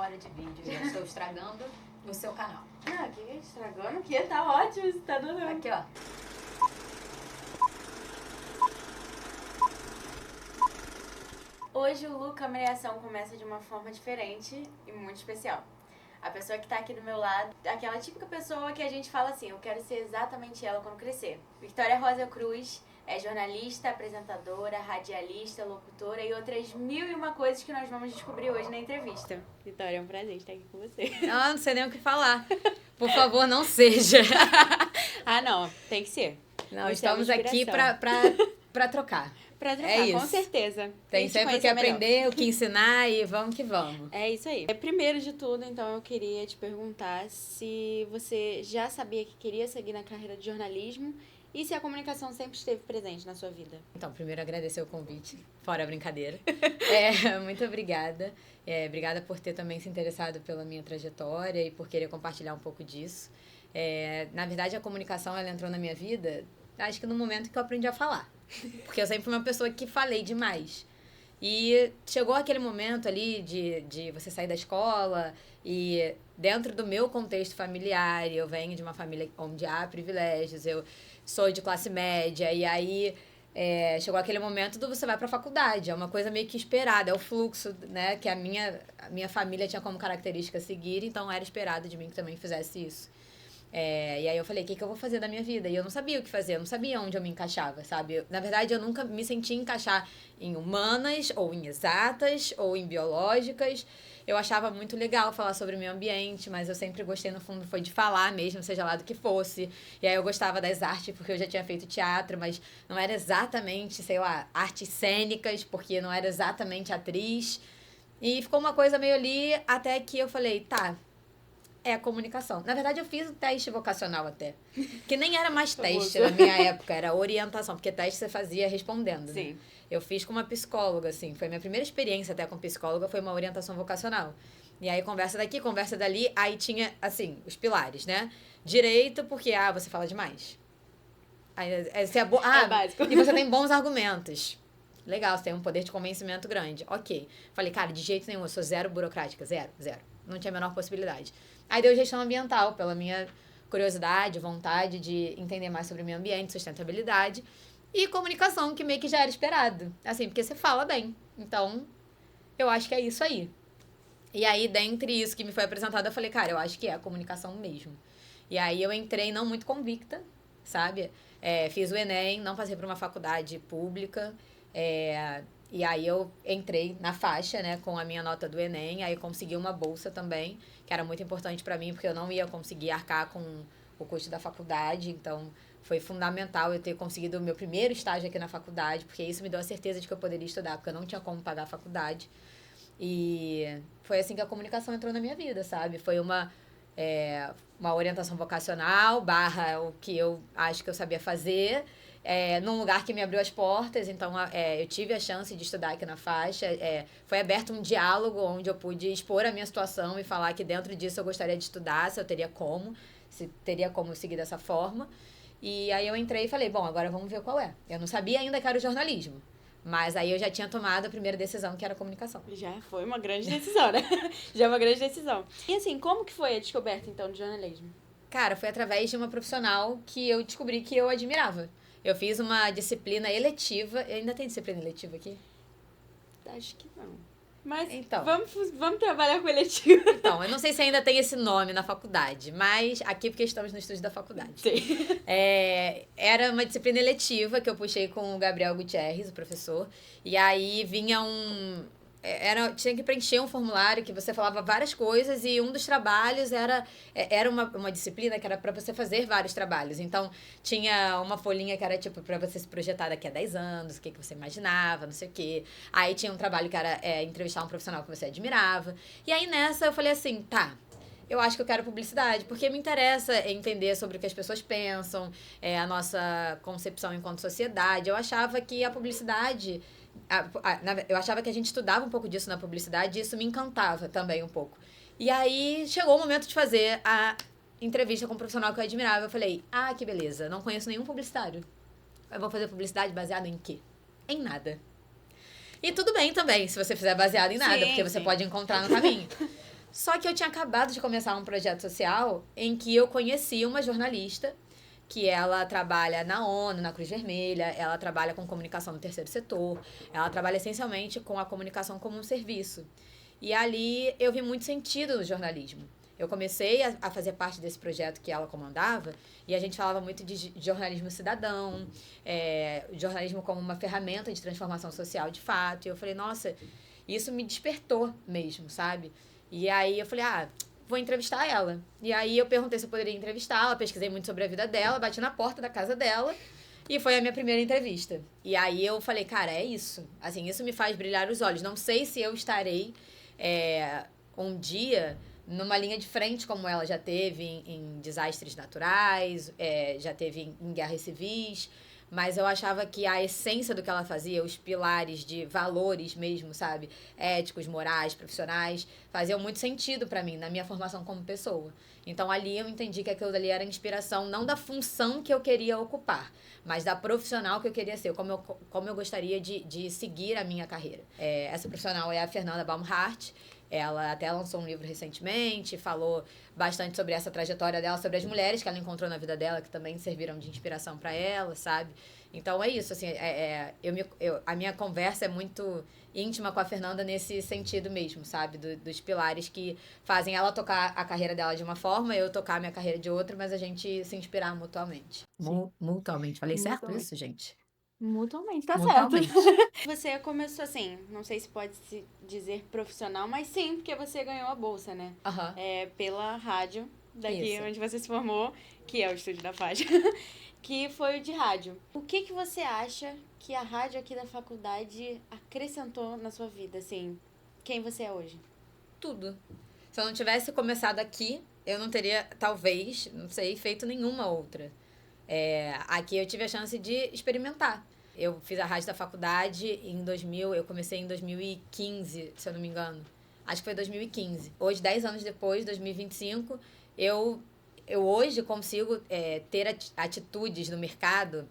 hora de vídeo. Eu estou estragando o seu canal. Ah, que estragando o quê? Tá ótimo, você tá dando... Aqui, ó. Hoje o Lu Câmera e Ação começa de uma forma diferente e muito especial. A pessoa que tá aqui do meu lado, aquela típica pessoa que a gente fala assim, eu quero ser exatamente ela quando crescer. Victoria Rosa Cruz é jornalista, apresentadora, radialista, locutora e outras 1001 coisas que nós vamos descobrir hoje na entrevista. Vitória, é um prazer estar aqui com você. Ah, não sei nem o que falar. Por favor, não seja. Ah, não, tem que ser. Não, Você estamos é uma aqui inspiração. pra trocar. Pra trocar, É com isso. certeza. Tem E te sempre o que conhecer melhor. aprender, o que ensinar e vamos que vamos. É isso aí. Primeiro de tudo, então, eu queria te perguntar se você já sabia que queria seguir na carreira de jornalismo e se a comunicação sempre esteve presente na sua vida. Então, primeiro agradecer o convite, fora a brincadeira. Muito obrigada. Obrigada por ter também se interessado pela minha trajetória e por querer compartilhar um pouco disso. Na verdade, a comunicação ela entrou na minha vida, acho que no momento que eu aprendi a falar. Porque eu sempre fui uma pessoa que falei demais. E chegou aquele momento ali de você sair da escola e dentro do meu contexto familiar, eu venho de uma família onde há privilégios, eu sou de classe média, e aí chegou aquele momento do você vai pra faculdade, é uma coisa meio que esperada, é o fluxo, né, que a minha família tinha como característica seguir, então era esperado de mim que também fizesse isso. E aí eu falei, o que eu vou fazer da minha vida? E eu não sabia o que fazer, eu não sabia onde eu me encaixava, sabe? Na verdade, eu nunca me senti encaixar em humanas, ou em exatas, ou em biológicas. Eu achava muito legal falar sobre o meio ambiente, mas eu sempre gostei, no fundo, foi de falar mesmo, seja lá do que fosse. E aí eu gostava das artes, porque eu já tinha feito teatro, mas não era exatamente, sei lá, artes cênicas, porque não era exatamente atriz. E ficou uma coisa meio ali, até que eu falei, tá... É a comunicação. Na verdade, eu fiz o teste vocacional até. Que nem era mais teste na minha época, era orientação. Porque teste você fazia respondendo, né? Sim. Eu fiz com uma psicóloga, assim. Foi a minha primeira experiência até com psicóloga, foi uma orientação vocacional. E aí, conversa daqui, conversa dali. Aí tinha, assim, os pilares, né? Direito, porque, você fala demais. Aí, você é básico. E você tem bons argumentos. Legal, você tem um poder de convencimento grande. Ok. Falei, cara, de jeito nenhum, eu sou zero burocrática. Zero. Não tinha a menor possibilidade. Aí deu gestão ambiental, pela minha curiosidade, vontade de entender mais sobre o meio ambiente, sustentabilidade. E comunicação, que meio que já era esperado. Assim, porque você fala bem. Então, eu acho que é isso aí. E aí, dentre isso que me foi apresentado, eu falei, cara, eu acho que é a comunicação mesmo. E aí eu entrei não muito convicta, sabe? Fiz o Enem, não passei por uma faculdade pública. E aí eu entrei na faixa, né, com a minha nota do Enem, aí consegui uma bolsa também, que era muito importante pra mim, porque eu não ia conseguir arcar com o custo da faculdade, então foi fundamental eu ter conseguido o meu primeiro estágio aqui na faculdade, porque isso me deu a certeza de que eu poderia estudar, porque eu não tinha como pagar a faculdade. E foi assim que a comunicação entrou na minha vida, sabe? Foi uma orientação vocacional, / o que eu acho que eu sabia fazer, num lugar que me abriu as portas, então eu tive a chance de estudar aqui na faixa, foi aberto um diálogo onde eu pude expor a minha situação e falar que dentro disso eu gostaria de estudar, se teria como seguir dessa forma, e aí eu entrei e falei, bom, agora vamos ver qual é. Eu não sabia ainda que era o jornalismo, mas aí eu já tinha tomado a primeira decisão, que era a comunicação. Já foi uma grande decisão, né? Já é uma grande decisão. E assim, como que foi a descoberta, então, do jornalismo? Cara, foi através de uma profissional que eu descobri que eu admirava. Eu fiz uma disciplina eletiva. Ainda tem disciplina eletiva aqui? Acho que não. Mas então, vamos trabalhar com eletivo. Então, eu não sei se ainda tem esse nome na faculdade, mas aqui porque estamos no estúdio da faculdade. Sim. Era uma disciplina eletiva que eu puxei com o Gabriel Gutierrez, o professor, e aí vinha tinha que preencher um formulário que você falava várias coisas e um dos trabalhos era uma disciplina que era para você fazer vários trabalhos. Então, tinha uma folhinha que era tipo para você se projetar daqui a 10 anos, o que você imaginava, não sei o quê. Aí tinha um trabalho que era entrevistar um profissional que você admirava. E aí nessa eu falei assim, tá, eu acho que eu quero publicidade, porque me interessa entender sobre o que as pessoas pensam, a nossa concepção enquanto sociedade. Eu achava que a publicidade... eu achava que a gente estudava um pouco disso na publicidade e isso me encantava também um pouco. E aí chegou o momento de fazer a entrevista com um profissional que eu admirava. Eu falei, que beleza, não conheço nenhum publicitário. Eu vou fazer publicidade baseada em quê? Em nada. E tudo bem também, se você fizer baseado em nada, porque você pode encontrar no caminho. Só que eu tinha acabado de começar um projeto social em que eu conheci uma jornalista que ela trabalha na ONU, na Cruz Vermelha, ela trabalha com comunicação no terceiro setor, ela trabalha essencialmente com a comunicação como um serviço. E ali eu vi muito sentido no jornalismo. Eu comecei a fazer parte desse projeto que ela comandava e a gente falava muito de jornalismo cidadão, jornalismo como uma ferramenta de transformação social de fato. E eu falei, nossa, isso me despertou mesmo, sabe? E aí eu falei, vou entrevistar ela. E aí eu perguntei se eu poderia entrevistá-la, pesquisei muito sobre a vida dela, bati na porta da casa dela e foi a minha primeira entrevista. E aí eu falei, cara, é isso. Assim, isso me faz brilhar os olhos. Não sei se eu estarei um dia numa linha de frente como ela já teve em desastres naturais, já teve em guerras civis, mas eu achava que a essência do que ela fazia, os pilares de valores mesmo, sabe? Éticos, morais, profissionais, faziam muito sentido pra mim, na minha formação como pessoa. Então ali eu entendi que aquilo dali era inspiração, não da função que eu queria ocupar, mas da profissional que eu queria ser, como eu gostaria de seguir a minha carreira. Essa profissional é a Fernanda Baumhart. Ela até lançou um livro recentemente, falou bastante sobre essa trajetória dela, sobre as mulheres que ela encontrou na vida dela, que também serviram de inspiração para ela, sabe? Então é isso, assim, a minha conversa é muito íntima com a Fernanda nesse sentido mesmo, sabe? Dos pilares que fazem ela tocar a carreira dela de uma forma, eu tocar a minha carreira de outra, mas a gente se inspirar mutuamente. Mutuamente. Falei certo Mutuamente. isso, gente? Mutuamente, tá Mutuamente. certo. Você começou assim, não sei se pode se dizer profissional, mas sim, porque você ganhou a bolsa, né? Aham. Pela rádio, daqui Isso. onde você se formou, que é o estúdio da FAD, que foi o de rádio. O que você acha que a rádio aqui da faculdade acrescentou na sua vida, assim? Quem você é hoje? Tudo. Se eu não tivesse começado aqui, eu não teria, talvez, não sei, feito nenhuma outra. Aqui eu tive a chance de experimentar. Eu fiz a rádio da faculdade em 2000, eu comecei em 2015, se eu não me engano. Acho que foi 2015. Hoje, 10 anos depois, 2025, eu hoje consigo ter atitudes no mercado,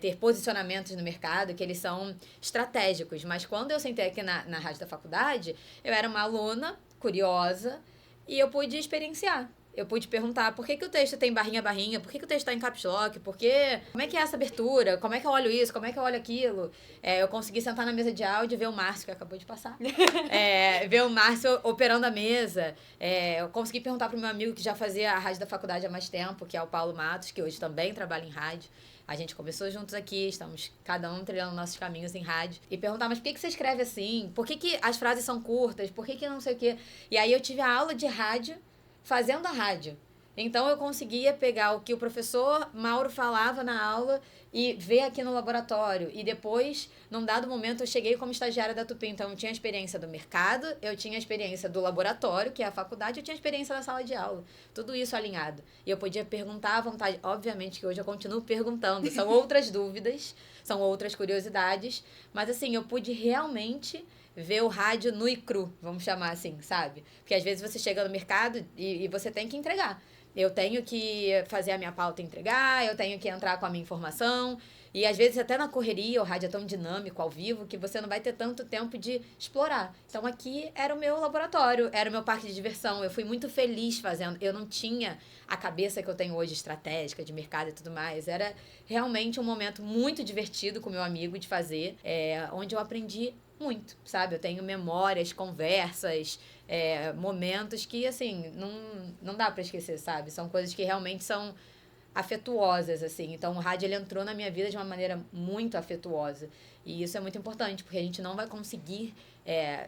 ter posicionamentos no mercado que eles são estratégicos. Mas quando eu sentei aqui na rádio da faculdade, eu era uma aluna curiosa e eu pude experienciar. Eu pude perguntar por que o texto tem barrinha, por que o texto está em caps lock, como é que é essa abertura, como é que eu olho isso, como é que eu olho aquilo. Eu consegui sentar na mesa de áudio e ver o Márcio, que acabou de passar, ver o Márcio operando a mesa. Eu consegui perguntar para o meu amigo que já fazia a rádio da faculdade há mais tempo, que é o Paulo Matos, que hoje também trabalha em rádio. A gente começou juntos aqui, estamos cada um trilhando nossos caminhos em rádio. E perguntar, mas por que você escreve assim? Por que as frases são curtas? Por que não sei o quê? E aí eu tive a aula de rádio fazendo a rádio. Então eu conseguia pegar o que o professor Mauro falava na aula e ver aqui no laboratório. E depois, num dado momento, eu cheguei como estagiária da Tupi. Então eu tinha a experiência do mercado, eu tinha a experiência do laboratório, que é a faculdade, eu tinha a experiência da sala de aula. Tudo isso alinhado. E eu podia perguntar à vontade. Obviamente que hoje eu continuo perguntando. São outras dúvidas, são outras curiosidades. Mas assim, eu pude realmente ver o rádio nu e cru, vamos chamar assim, sabe? Porque às vezes você chega no mercado e você tem que entregar. Eu tenho que fazer a minha pauta e entregar, eu tenho que entrar com a minha informação. E às vezes até na correria, o rádio é tão dinâmico, ao vivo, que você não vai ter tanto tempo de explorar. Então aqui era o meu laboratório, era o meu parque de diversão. Eu fui muito feliz fazendo. Eu não tinha a cabeça que eu tenho hoje, estratégica, de mercado e tudo mais. Era realmente um momento muito divertido com meu amigo de fazer, onde eu aprendi muito, sabe? Eu tenho memórias, conversas, momentos que, assim, não dá pra esquecer, sabe? São coisas que realmente são afetuosas, assim. Então, o rádio, ele entrou na minha vida de uma maneira muito afetuosa. E isso é muito importante, porque a gente não vai conseguir,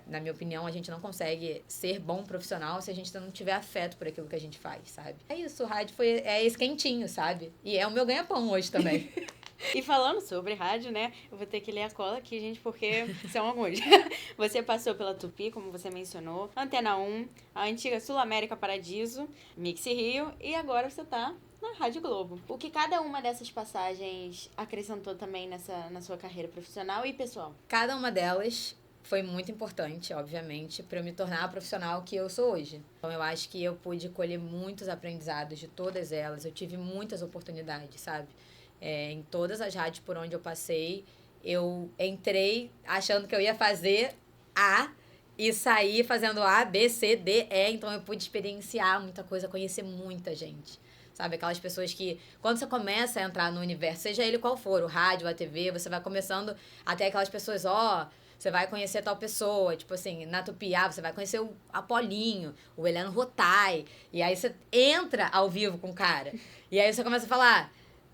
na minha opinião, a gente não consegue ser bom profissional se a gente não tiver afeto por aquilo que a gente faz, sabe? É isso, o rádio é esse quentinho, sabe? E é o meu ganha-pão hoje também. E falando sobre rádio, né? Eu vou ter que ler a cola aqui, gente, porque são alguns. Você passou pela Tupi, como você mencionou, Antena 1, a antiga Sul América Paradiso, Mix Rio, e agora você tá na Rádio Globo. O que cada uma dessas passagens acrescentou também na sua carreira profissional e pessoal? Cada uma delas foi muito importante, obviamente, para eu me tornar a profissional que eu sou hoje. Então, eu acho que eu pude colher muitos aprendizados de todas elas. Eu tive muitas oportunidades, sabe? Em todas as rádios por onde eu passei, eu entrei achando que eu ia fazer e saí fazendo A, B, C, D, E. Então eu pude experienciar muita coisa, conhecer muita gente. Sabe, aquelas pessoas que, quando você começa a entrar no universo, seja ele qual for, o rádio, a TV, você vai começando até aquelas pessoas, você vai conhecer tal pessoa, tipo assim, na Tupiá, você vai conhecer o Apolinho, o Heleno Rotai, e aí você entra ao vivo com o cara, e aí você começa a falar,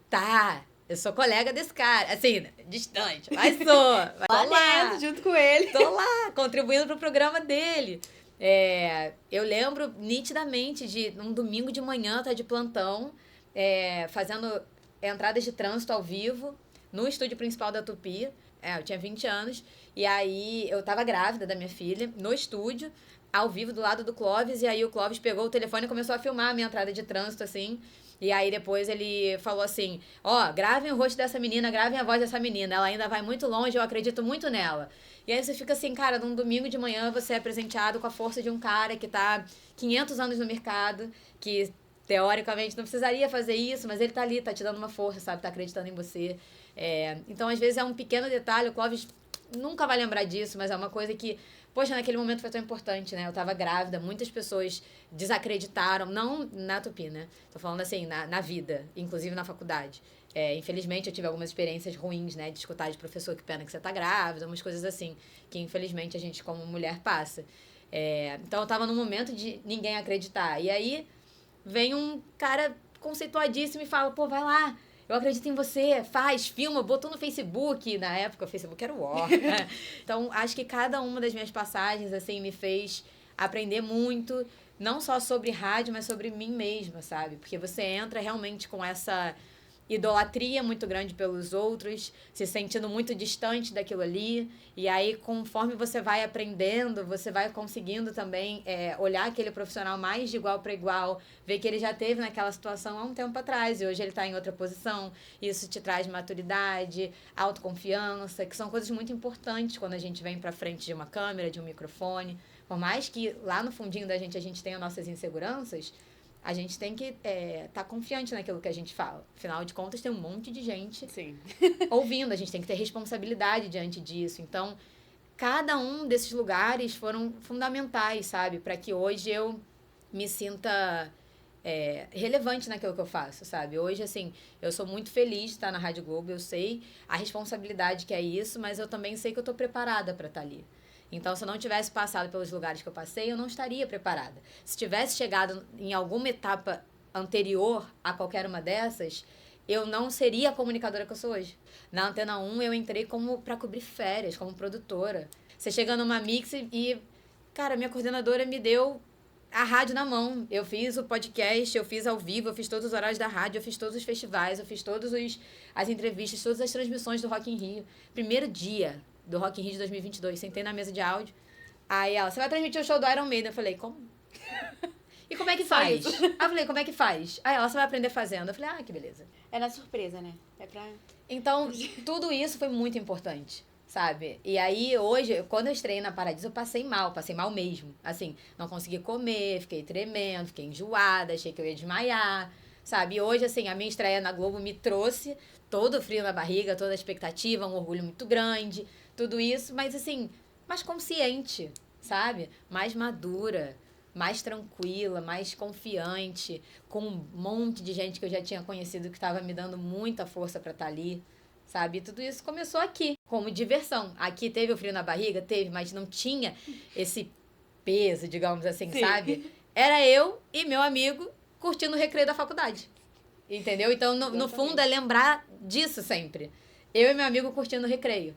tá, eu sou colega desse cara, assim, distante, mas tô lá dentro, junto com ele. Tô lá, contribuindo pro programa dele. Eu lembro nitidamente de um domingo de manhã, tá de plantão, fazendo entradas de trânsito ao vivo no estúdio principal da Tupi. Eu tinha 20 anos. E aí eu tava grávida da minha filha, no estúdio, ao vivo, do lado do Clóvis. E aí o Clóvis pegou o telefone e começou a filmar a minha entrada de trânsito, assim. E aí depois ele falou assim, gravem o rosto dessa menina, gravem a voz dessa menina. Ela ainda vai muito longe, eu acredito muito nela. E aí você fica assim, cara, num domingo de manhã você é presenteado com a força de um cara que tá 500 anos no mercado, que teoricamente não precisaria fazer isso, mas ele tá ali, tá te dando uma força, sabe? Tá acreditando em você. Então, às vezes, é um pequeno detalhe, o Clóvis nunca vai lembrar disso, mas é uma coisa que, poxa, naquele momento foi tão importante, né? Eu tava grávida, muitas pessoas desacreditaram, não na Tupi, né? Tô falando assim, na vida, inclusive na faculdade. Infelizmente, eu tive algumas experiências ruins, né? De escutar de professor, que pena que você tá grávida, umas coisas assim, que infelizmente a gente como mulher passa. Então, eu tava num momento de ninguém acreditar. E aí, vem um cara conceituadíssimo e fala, pô, vai lá, eu acredito em você, faz, filma, botou no Facebook. Na época, o Facebook era o ó, né? Então, acho que cada uma das minhas passagens, assim, me fez aprender muito, não só sobre rádio, mas sobre mim mesma, sabe? Porque você entra realmente com essa idolatria muito grande pelos outros, se sentindo muito distante daquilo ali, e aí conforme você vai aprendendo, você vai conseguindo também olhar aquele profissional mais de igual para igual, ver que ele já teve naquela situação há um tempo atrás e hoje ele está em outra posição. Isso te traz maturidade, autoconfiança, que são coisas muito importantes quando a gente vem para frente de uma câmera, de um microfone. Por mais que lá no fundinho da gente a gente tenha nossas inseguranças, a gente tem que tá confiante naquilo que a gente fala. Afinal de contas, tem um monte de gente Sim. ouvindo. A gente tem que ter responsabilidade diante disso. Então, cada um desses lugares foram fundamentais, sabe? Para que hoje eu me sinta relevante naquilo que eu faço, sabe? Hoje, assim, eu sou muito feliz de estar na Rádio Globo. Eu sei a responsabilidade que é isso, mas eu também sei que eu estou preparada para estar ali. Então, se eu não tivesse passado pelos lugares que eu passei, eu não estaria preparada. Se tivesse chegado em alguma etapa anterior a qualquer uma dessas, eu não seria a comunicadora que eu sou hoje. Na Antena 1, eu entrei para cobrir férias, como produtora. Você chega numa mix e, cara, minha coordenadora me deu a rádio na mão. Eu fiz o podcast, eu fiz ao vivo, eu fiz todos os horários da rádio, eu fiz todos os festivais, eu fiz todas as entrevistas, todas as transmissões do Rock in Rio. Primeiro dia do Rock in Rio de 2022, sentei na mesa de áudio. Aí ela, você vai transmitir o show do Iron Maiden? Eu falei, como? E como é que faz? Aí eu falei, como é que faz? Aí ela, você vai aprender fazendo. Eu falei, que beleza. É na surpresa, né? Então, tudo isso foi muito importante, sabe? E aí, hoje, quando eu estreiei na Paradiso, eu passei mal mesmo. Assim, não consegui comer, fiquei tremendo, fiquei enjoada, achei que eu ia desmaiar, sabe? E hoje, assim, a minha estreia na Globo me trouxe todo o frio na barriga, toda a expectativa, um orgulho muito grande, tudo isso, mas assim, mais consciente, sabe? Mais madura, mais tranquila, mais confiante, com um monte de gente que eu já tinha conhecido que estava me dando muita força para estar ali, sabe? E tudo isso começou aqui, como diversão. Aqui teve o frio na barriga? Teve, mas não tinha esse peso, digamos assim, sim, sabe? Era eu e meu amigo curtindo o recreio da faculdade, entendeu? Então, no fundo, é lembrar disso sempre. Eu e meu amigo curtindo o recreio.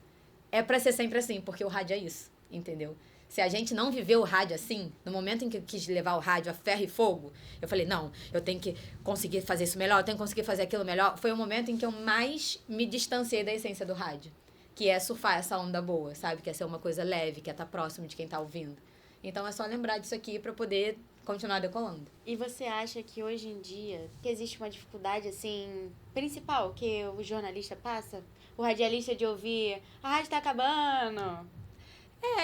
É pra ser sempre assim, porque o rádio é isso, entendeu? Se a gente não viveu o rádio assim, no momento em que eu quis levar o rádio a ferro e fogo, eu falei, não, eu tenho que conseguir fazer isso melhor, eu tenho que conseguir fazer aquilo melhor. Foi o momento em que eu mais me distanciei da essência do rádio, que é surfar essa onda boa, sabe? Que é ser uma coisa leve, que é estar próximo de quem tá ouvindo. Então é só lembrar disso aqui pra poder continuar decolando. E você acha que hoje em dia que existe uma dificuldade, assim, principal que o jornalista passa? O radialista de ouvir, a rádio tá acabando.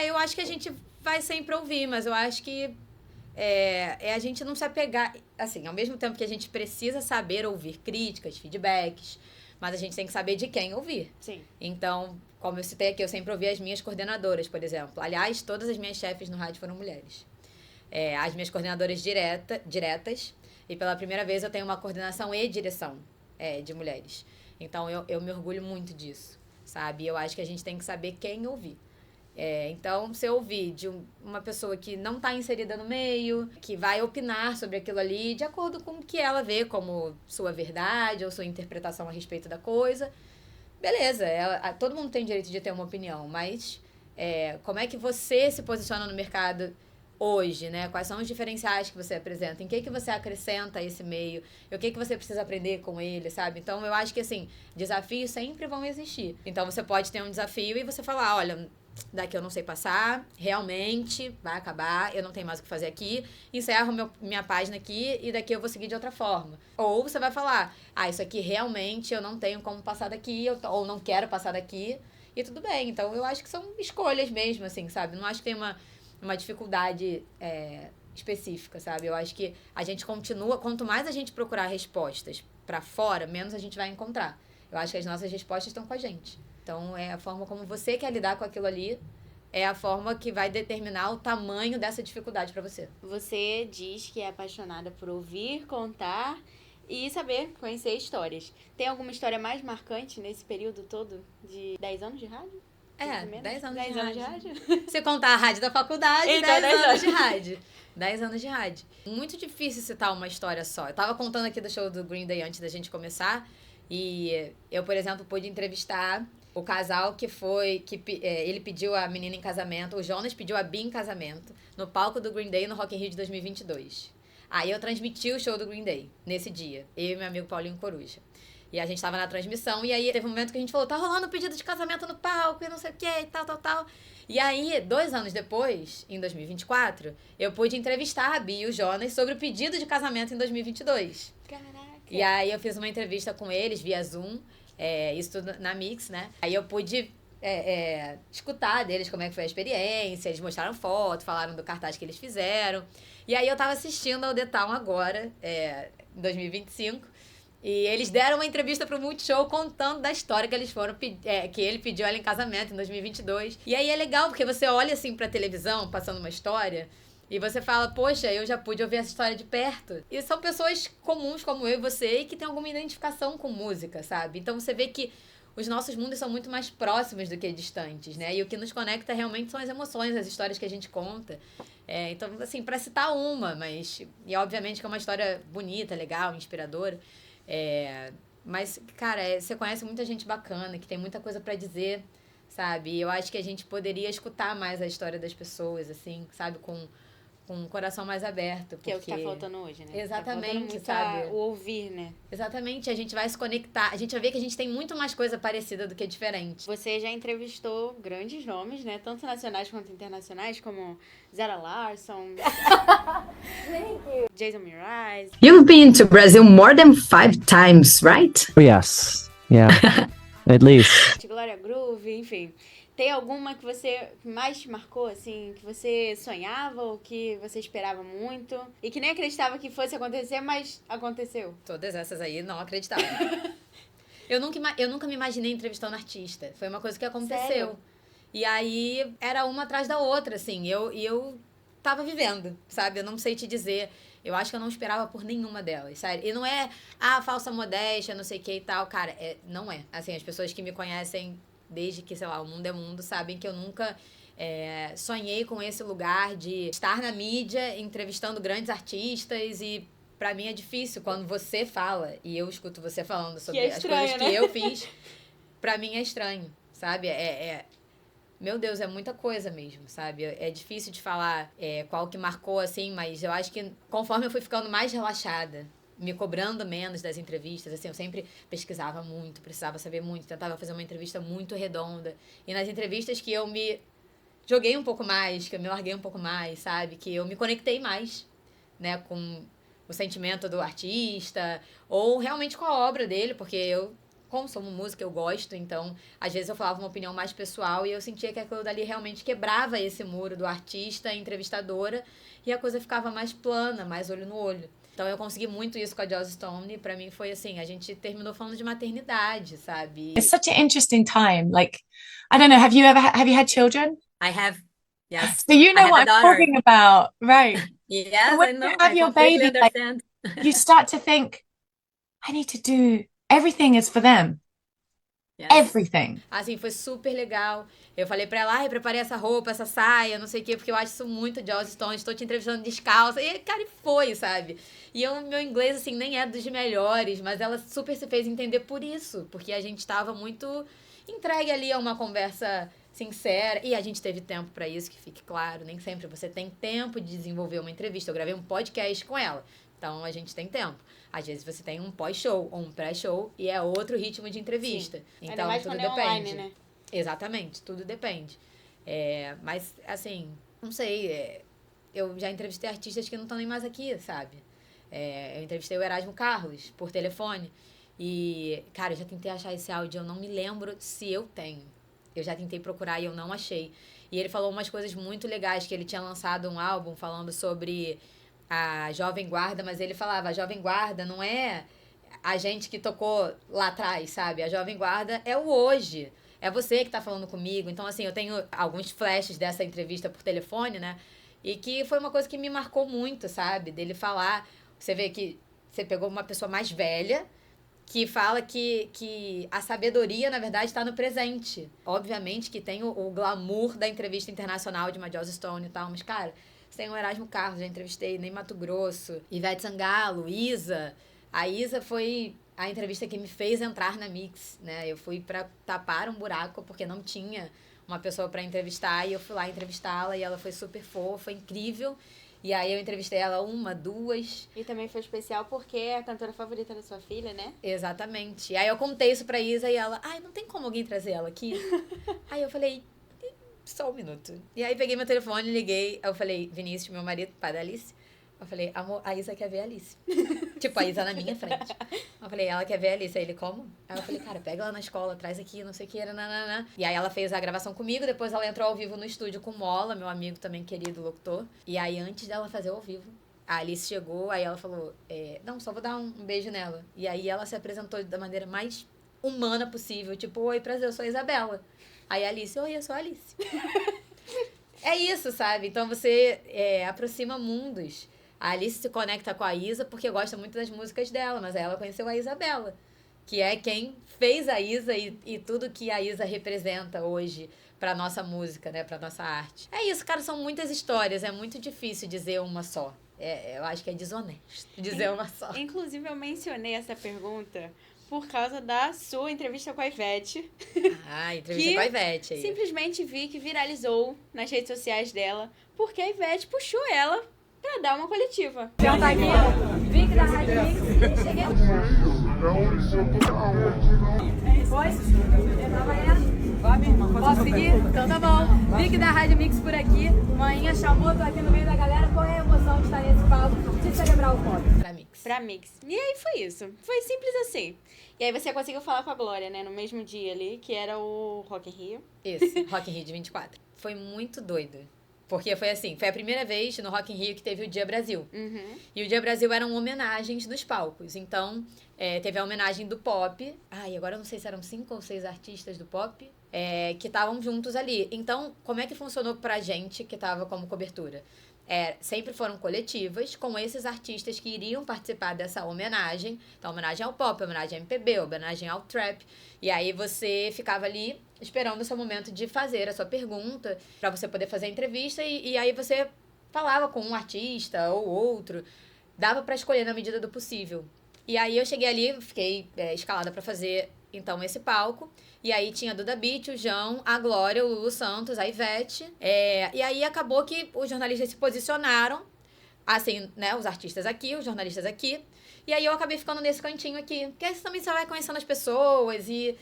Eu acho que a gente vai sempre ouvir, mas eu acho que a gente não se apegar... Assim, ao mesmo tempo que a gente precisa saber ouvir críticas, feedbacks, mas a gente tem que saber de quem ouvir. Sim. Então, como eu citei aqui, eu sempre ouvi as minhas coordenadoras, por exemplo. Aliás, todas as minhas chefes no rádio foram mulheres. As minhas coordenadoras diretas. E pela primeira vez eu tenho uma coordenação e direção de mulheres. Então eu me orgulho muito disso, sabe? Eu acho que a gente tem que saber quem ouvir. Então, se eu ouvir de uma pessoa que não está inserida no meio, que vai opinar sobre aquilo ali de acordo com o que ela vê como sua verdade ou sua interpretação a respeito da coisa, beleza, todo mundo tem direito de ter uma opinião, mas como é que você se posiciona no mercado hoje, né? Quais são os diferenciais que você apresenta? Em que você acrescenta a esse meio? E o que você precisa aprender com ele, sabe? Então, eu acho que, assim, desafios sempre vão existir. Então, você pode ter um desafio e você falar, olha, daqui eu não sei passar, realmente vai acabar, eu não tenho mais o que fazer aqui, encerro minha página aqui e daqui eu vou seguir de outra forma. Ou você vai falar, isso aqui realmente eu não tenho como passar daqui, ou não quero passar daqui, e tudo bem. Então, eu acho que são escolhas mesmo, assim, sabe? Não acho que tem uma dificuldade específica, sabe? Eu acho que a gente continua, quanto mais a gente procurar respostas pra fora, menos a gente vai encontrar. Eu acho que as nossas respostas estão com a gente. Então, a forma como você quer lidar com aquilo ali é a forma que vai determinar o tamanho dessa dificuldade pra você. Você diz que é apaixonada por ouvir, contar e saber, conhecer histórias. Tem alguma história mais marcante nesse período todo de 10 anos de rádio? 10 anos 10 de anos de rádio. rádio? Se contar a rádio da faculdade, Então, 10 anos de rádio. 10 anos de rádio. Muito difícil citar uma história só. Eu tava contando aqui do show do Green Day antes da gente começar. E eu, por exemplo, pude entrevistar o casal ele pediu a menina em casamento, o Jonas pediu a Bia em casamento, no palco do Green Day no Rock in Rio de 2022. Aí eu transmiti o show do Green Day, nesse dia. Eu e meu amigo Paulinho Coruja. E a gente tava na transmissão, e aí teve um momento que a gente falou, tá rolando um pedido de casamento no palco, e não sei o que, e tal. E aí, 2 anos depois, em 2024, eu pude entrevistar a Bia e o Jonas sobre o pedido de casamento em 2022. Caraca. E aí eu fiz uma entrevista com eles via Zoom, isso tudo na Mix, né? Aí eu pude escutar deles como é que foi a experiência, eles mostraram foto, falaram do cartaz que eles fizeram. E aí eu tava assistindo ao The Town agora, em 2025, e eles deram uma entrevista pro Multishow contando da história que eles foram, que ele pediu ela em casamento em 2022. E aí é legal, porque você olha assim pra televisão, passando uma história, e você fala, poxa, eu já pude ouvir essa história de perto. E são pessoas comuns como eu e você, e que tem alguma identificação com música, sabe? Então você vê que os nossos mundos são muito mais próximos do que distantes, né? E o que nos conecta realmente são as emoções, as histórias que a gente conta. Então, assim, pra citar uma, e obviamente que é uma história bonita, legal, inspiradora. Mas, cara, você conhece muita gente bacana, que tem muita coisa pra dizer, sabe? E eu acho que a gente poderia escutar mais a história das pessoas, assim, sabe? Com um coração mais aberto. Porque... Que é o que tá faltando hoje, né? Exatamente, tá faltando sabe? O ouvir, né? Exatamente, a gente vai se conectar, a gente vai ver que a gente tem muito mais coisa parecida do que diferente. Você já entrevistou grandes nomes, né? Tanto nacionais quanto internacionais, como Zara Larsson, Jason Mraz. You've been to Brazil more than 5 times, right? Yes. Yeah. At least. Glória Groove, enfim. Tem alguma que você mais te marcou, assim, que você sonhava ou que você esperava muito e que nem acreditava que fosse acontecer, mas aconteceu? Todas essas aí não acreditava. eu nunca me imaginei entrevistando artista. Foi uma coisa que aconteceu. Sério? E aí era uma atrás da outra, assim. Eu tava vivendo, sabe? Eu não sei te dizer. Eu acho que eu não esperava por nenhuma delas, sério. E não é, falsa modéstia, não sei o que e tal. Cara, não é. Assim, as pessoas que me conhecem desde que, sei lá, o mundo é mundo, sabem que eu nunca sonhei com esse lugar de estar na mídia, entrevistando grandes artistas e pra mim é difícil quando você fala e eu escuto você falando sobre as coisas que eu fiz, pra mim é estranho, sabe? Meu Deus, é muita coisa mesmo, sabe? É difícil de falar qual que marcou, assim, mas eu acho que conforme eu fui ficando mais relaxada, me cobrando menos das entrevistas, assim, eu sempre pesquisava muito, precisava saber muito, tentava fazer uma entrevista muito redonda. E nas entrevistas que eu me joguei um pouco mais, que eu me larguei um pouco mais, sabe? Que eu me conectei mais, né, com o sentimento do artista, ou realmente com a obra dele, porque eu consumo música, eu gosto, então, às vezes eu falava uma opinião mais pessoal e eu sentia que aquilo dali realmente quebrava esse muro do artista, entrevistadora, e a coisa ficava mais plana, mais olho no olho. Então eu consegui muito isso com a Joss Stone. E pra mim foi assim, a gente terminou falando de maternidade, sabe? It's such an interesting time. Like, I don't know, have you had children? I have, yes. So you I know have a what I'm daughter. talking about, right? Yes, So when I know. you have I your completely baby, like, understand. you start to think, I need to do everything is for them. Yes. Everything. Assim, foi super legal. Eu falei pra ela, ai, preparei essa roupa, essa saia, não sei o quê, porque eu acho isso muito Joss Stone, estou te entrevistando descalça. E, cara, e foi, sabe? E meu inglês, assim, nem é dos melhores, mas ela super se fez entender por isso, porque a gente tava muito entregue ali a uma conversa sincera, e a gente teve tempo pra isso, que fique claro, nem sempre você tem tempo de desenvolver uma entrevista. Eu gravei um podcast com ela, então a gente tem tempo. Às vezes você tem um pós-show ou um pré-show e é outro ritmo de entrevista. Ainda Então mais tudo quando é depende. online, né? Exatamente, tudo depende. Mas, assim, não sei, eu já entrevistei artistas que não estão nem mais aqui, sabe? Eu entrevistei o Erasmo Carlos por telefone e, cara, eu já tentei achar esse áudio, eu não me lembro se eu tenho. Eu já tentei procurar e eu não achei. E ele falou umas coisas muito legais, que ele tinha lançado um álbum falando sobre a Jovem Guarda, mas ele falava, a Jovem Guarda não é a gente que tocou lá atrás, sabe? A Jovem Guarda é o hoje. É você que tá falando comigo. Então, assim, eu tenho alguns flashes dessa entrevista por telefone, né? E que foi uma coisa que me marcou muito, sabe? Dele falar... Você vê que você pegou uma pessoa mais velha que fala que a sabedoria, na verdade, está no presente. Obviamente que tem o glamour da entrevista internacional de uma Joss Stone e tal, mas, cara, você tem o Erasmo Carlos, já entrevistei Ney Matogrosso, Ivete Sangalo, Isa. A Isa foi a entrevista que me fez entrar na Mix, né? Eu fui pra tapar um buraco, porque não tinha uma pessoa pra entrevistar, e eu fui lá entrevistá-la, e ela foi super fofa, incrível. E aí eu entrevistei ela 1, 2. E também foi especial porque é a cantora favorita da sua filha, né? Exatamente. E aí eu contei isso pra Isa, e ela, ai, não tem como alguém trazer ela aqui? Aí eu falei, só um minuto. E aí peguei meu telefone, liguei, eu falei, Vinícius, meu marido, pai da Alice, eu falei, amor, a Isa quer ver a Alice. Tipo, a Isa na minha frente. Eu falei, ela quer ver a Alice. Aí ele, como? Aí eu falei, cara, pega ela na escola, traz aqui, não sei o que, nananã. E aí ela fez a gravação comigo, depois ela entrou ao vivo no estúdio com o Mola, meu amigo também querido, locutor. E aí, antes dela fazer ao vivo, a Alice chegou, aí ela falou, não, só vou dar um beijo nela. E aí ela se apresentou da maneira mais humana possível, tipo, oi, prazer, eu sou a Isabela. Aí a Alice, oi, eu sou a Alice. É isso, sabe? Então você aproxima mundos. A Alice se conecta com a Isa porque gosta muito das músicas dela, mas aí ela conheceu a Isabela, que é quem fez a Isa e tudo que a Isa representa hoje pra nossa música, né, pra nossa arte. É isso, cara, são muitas histórias, é muito difícil dizer uma só. Eu acho que é desonesto dizer uma só. Inclusive, eu mencionei essa pergunta por causa da sua entrevista com a Ivete. Ah, entrevista com a Ivete aí. Simplesmente vi que viralizou nas redes sociais dela, porque a Ivete puxou ela pra dar uma coletiva. Então tá aqui, Vic da Rádio Mix, cheguei. Oi? Vai, minha irmã. Posso seguir? Então tá bom. Vic da Rádio Mix por aqui. Manhã chamou, tô aqui no meio da galera. Qual é a emoção de estar nesse palco de celebrar o pop? Pra Mix. Pra Mix. E aí foi isso. Foi simples assim. E aí você conseguiu falar com a Glória, né? No mesmo dia ali, que era o Rock in Rio. Isso, Rock in Rio de 24. Foi muito doido. Porque foi assim, foi a primeira vez no Rock in Rio que teve o Dia Brasil. Uhum. E o Dia Brasil eram homenagens nos palcos. Então, teve a homenagem do pop. E agora eu não sei se eram 5 ou 6 artistas do pop que estavam juntos ali. Então, como é que funcionou pra gente que tava como cobertura? Sempre foram coletivas com esses artistas que iriam participar dessa homenagem. Então, homenagem ao pop, homenagem ao MPB, homenagem ao trap. E aí você ficava ali esperando o seu momento de fazer a sua pergunta para você poder fazer a entrevista. E aí você falava com um artista ou outro. Dava para escolher na medida do possível. E aí eu cheguei ali, fiquei escalada para fazer então esse palco. E aí tinha a Duda Beat, o João, a Glória, o Lulu Santos, a Ivete. E aí acabou que os jornalistas se posicionaram, assim, né, os artistas aqui, os jornalistas aqui. E aí eu acabei ficando nesse cantinho aqui. Porque aí você também só vai conhecendo as pessoas e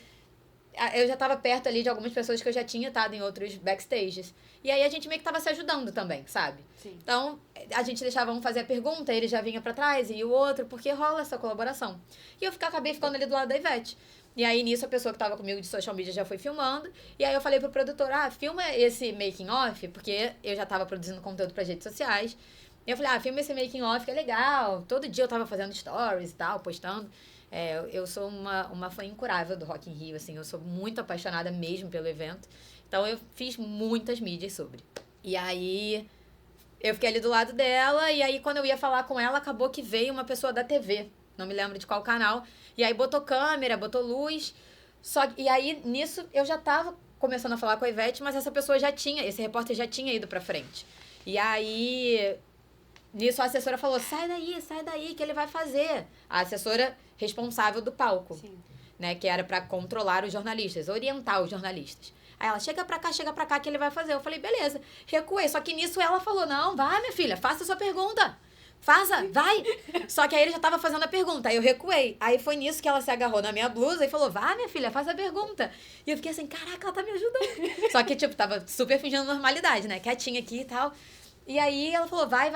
eu já tava perto ali de algumas pessoas que eu já tinha estado em outros backstages. E aí a gente meio que tava se ajudando também, sabe? Sim. Então, a gente deixava um fazer a pergunta, ele já vinha pra trás e o outro, porque rola essa colaboração. E eu acabei ficando ali do lado da Ivete. E aí, nisso, a pessoa que tava comigo de social media já foi filmando. E aí eu falei pro produtor, filma esse making off, porque eu já tava produzindo conteúdo para redes sociais. Eu falei, filma esse making off que é legal. Todo dia eu tava fazendo stories e tal, postando. Eu sou uma fã incurável do Rock in Rio, assim, eu sou muito apaixonada mesmo pelo evento. Então eu fiz muitas mídias sobre. E aí eu fiquei ali do lado dela, e aí quando eu ia falar com ela, acabou que veio uma pessoa da TV, não me lembro de qual canal, e aí botou câmera, botou luz. E aí nisso eu já tava começando a falar com a Ivete, mas esse repórter já tinha ido pra frente. E aí nisso a assessora falou, sai daí, que ele vai fazer. A assessora responsável do palco. Sim. Né, que era pra controlar os jornalistas, orientar os jornalistas. Aí ela, chega pra cá, que ele vai fazer. Eu falei, beleza. Recuei. Só que nisso ela falou, não, vai, minha filha, faça a sua pergunta. Faça, vai. Só que aí ele já tava fazendo a pergunta. Aí eu recuei. Aí foi nisso que ela se agarrou na minha blusa e falou, vai, minha filha, faz a pergunta. E eu fiquei assim, caraca, ela tá me ajudando. Só que, tipo, tava super fingindo normalidade, né? Quietinha aqui e tal. E aí ela falou, vai.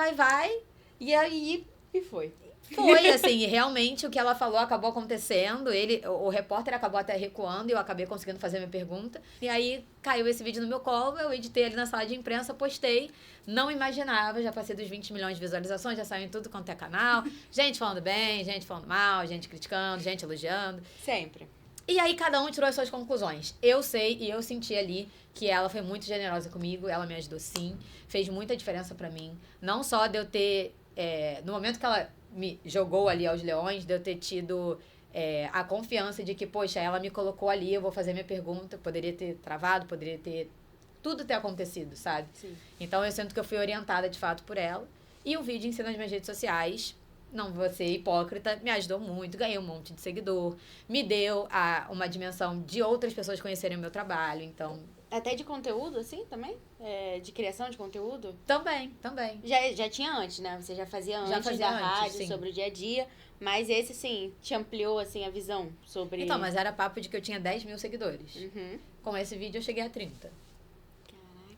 E aí... E foi. Foi, assim, e realmente o que ela falou acabou acontecendo. O repórter acabou até recuando e eu acabei conseguindo fazer minha pergunta. E aí caiu esse vídeo no meu colo, eu editei ali na sala de imprensa, postei. Não imaginava, já passei dos 20 milhões de visualizações, já saiu em tudo quanto é canal. Gente falando bem, gente falando mal, gente criticando, gente elogiando. Sempre. E aí cada um tirou as suas conclusões. Eu sei e eu senti ali que ela foi muito generosa comigo, ela me ajudou sim, fez muita diferença pra mim. Não só de eu ter, no momento que ela me jogou ali aos leões, de eu ter tido a confiança de que, poxa, ela me colocou ali, eu vou fazer minha pergunta, poderia ter travado, poderia ter tudo ter acontecido, sabe? Sim. Então eu sinto que eu fui orientada de fato por ela. E o vídeo em si nas minhas redes sociais, não vou ser hipócrita, me ajudou muito, ganhei um monte de seguidor, me deu uma dimensão de outras pessoas conhecerem o meu trabalho, então... Até de conteúdo, assim, também? De criação de conteúdo? Também. Já tinha antes, né? Você já fazia antes fazia da antes, rádio, sim. sobre o dia a dia. Mas esse, sim, te ampliou, assim, a visão sobre... Então, mas era papo de que eu tinha 10 mil seguidores. Uhum. Com esse vídeo eu cheguei a 30.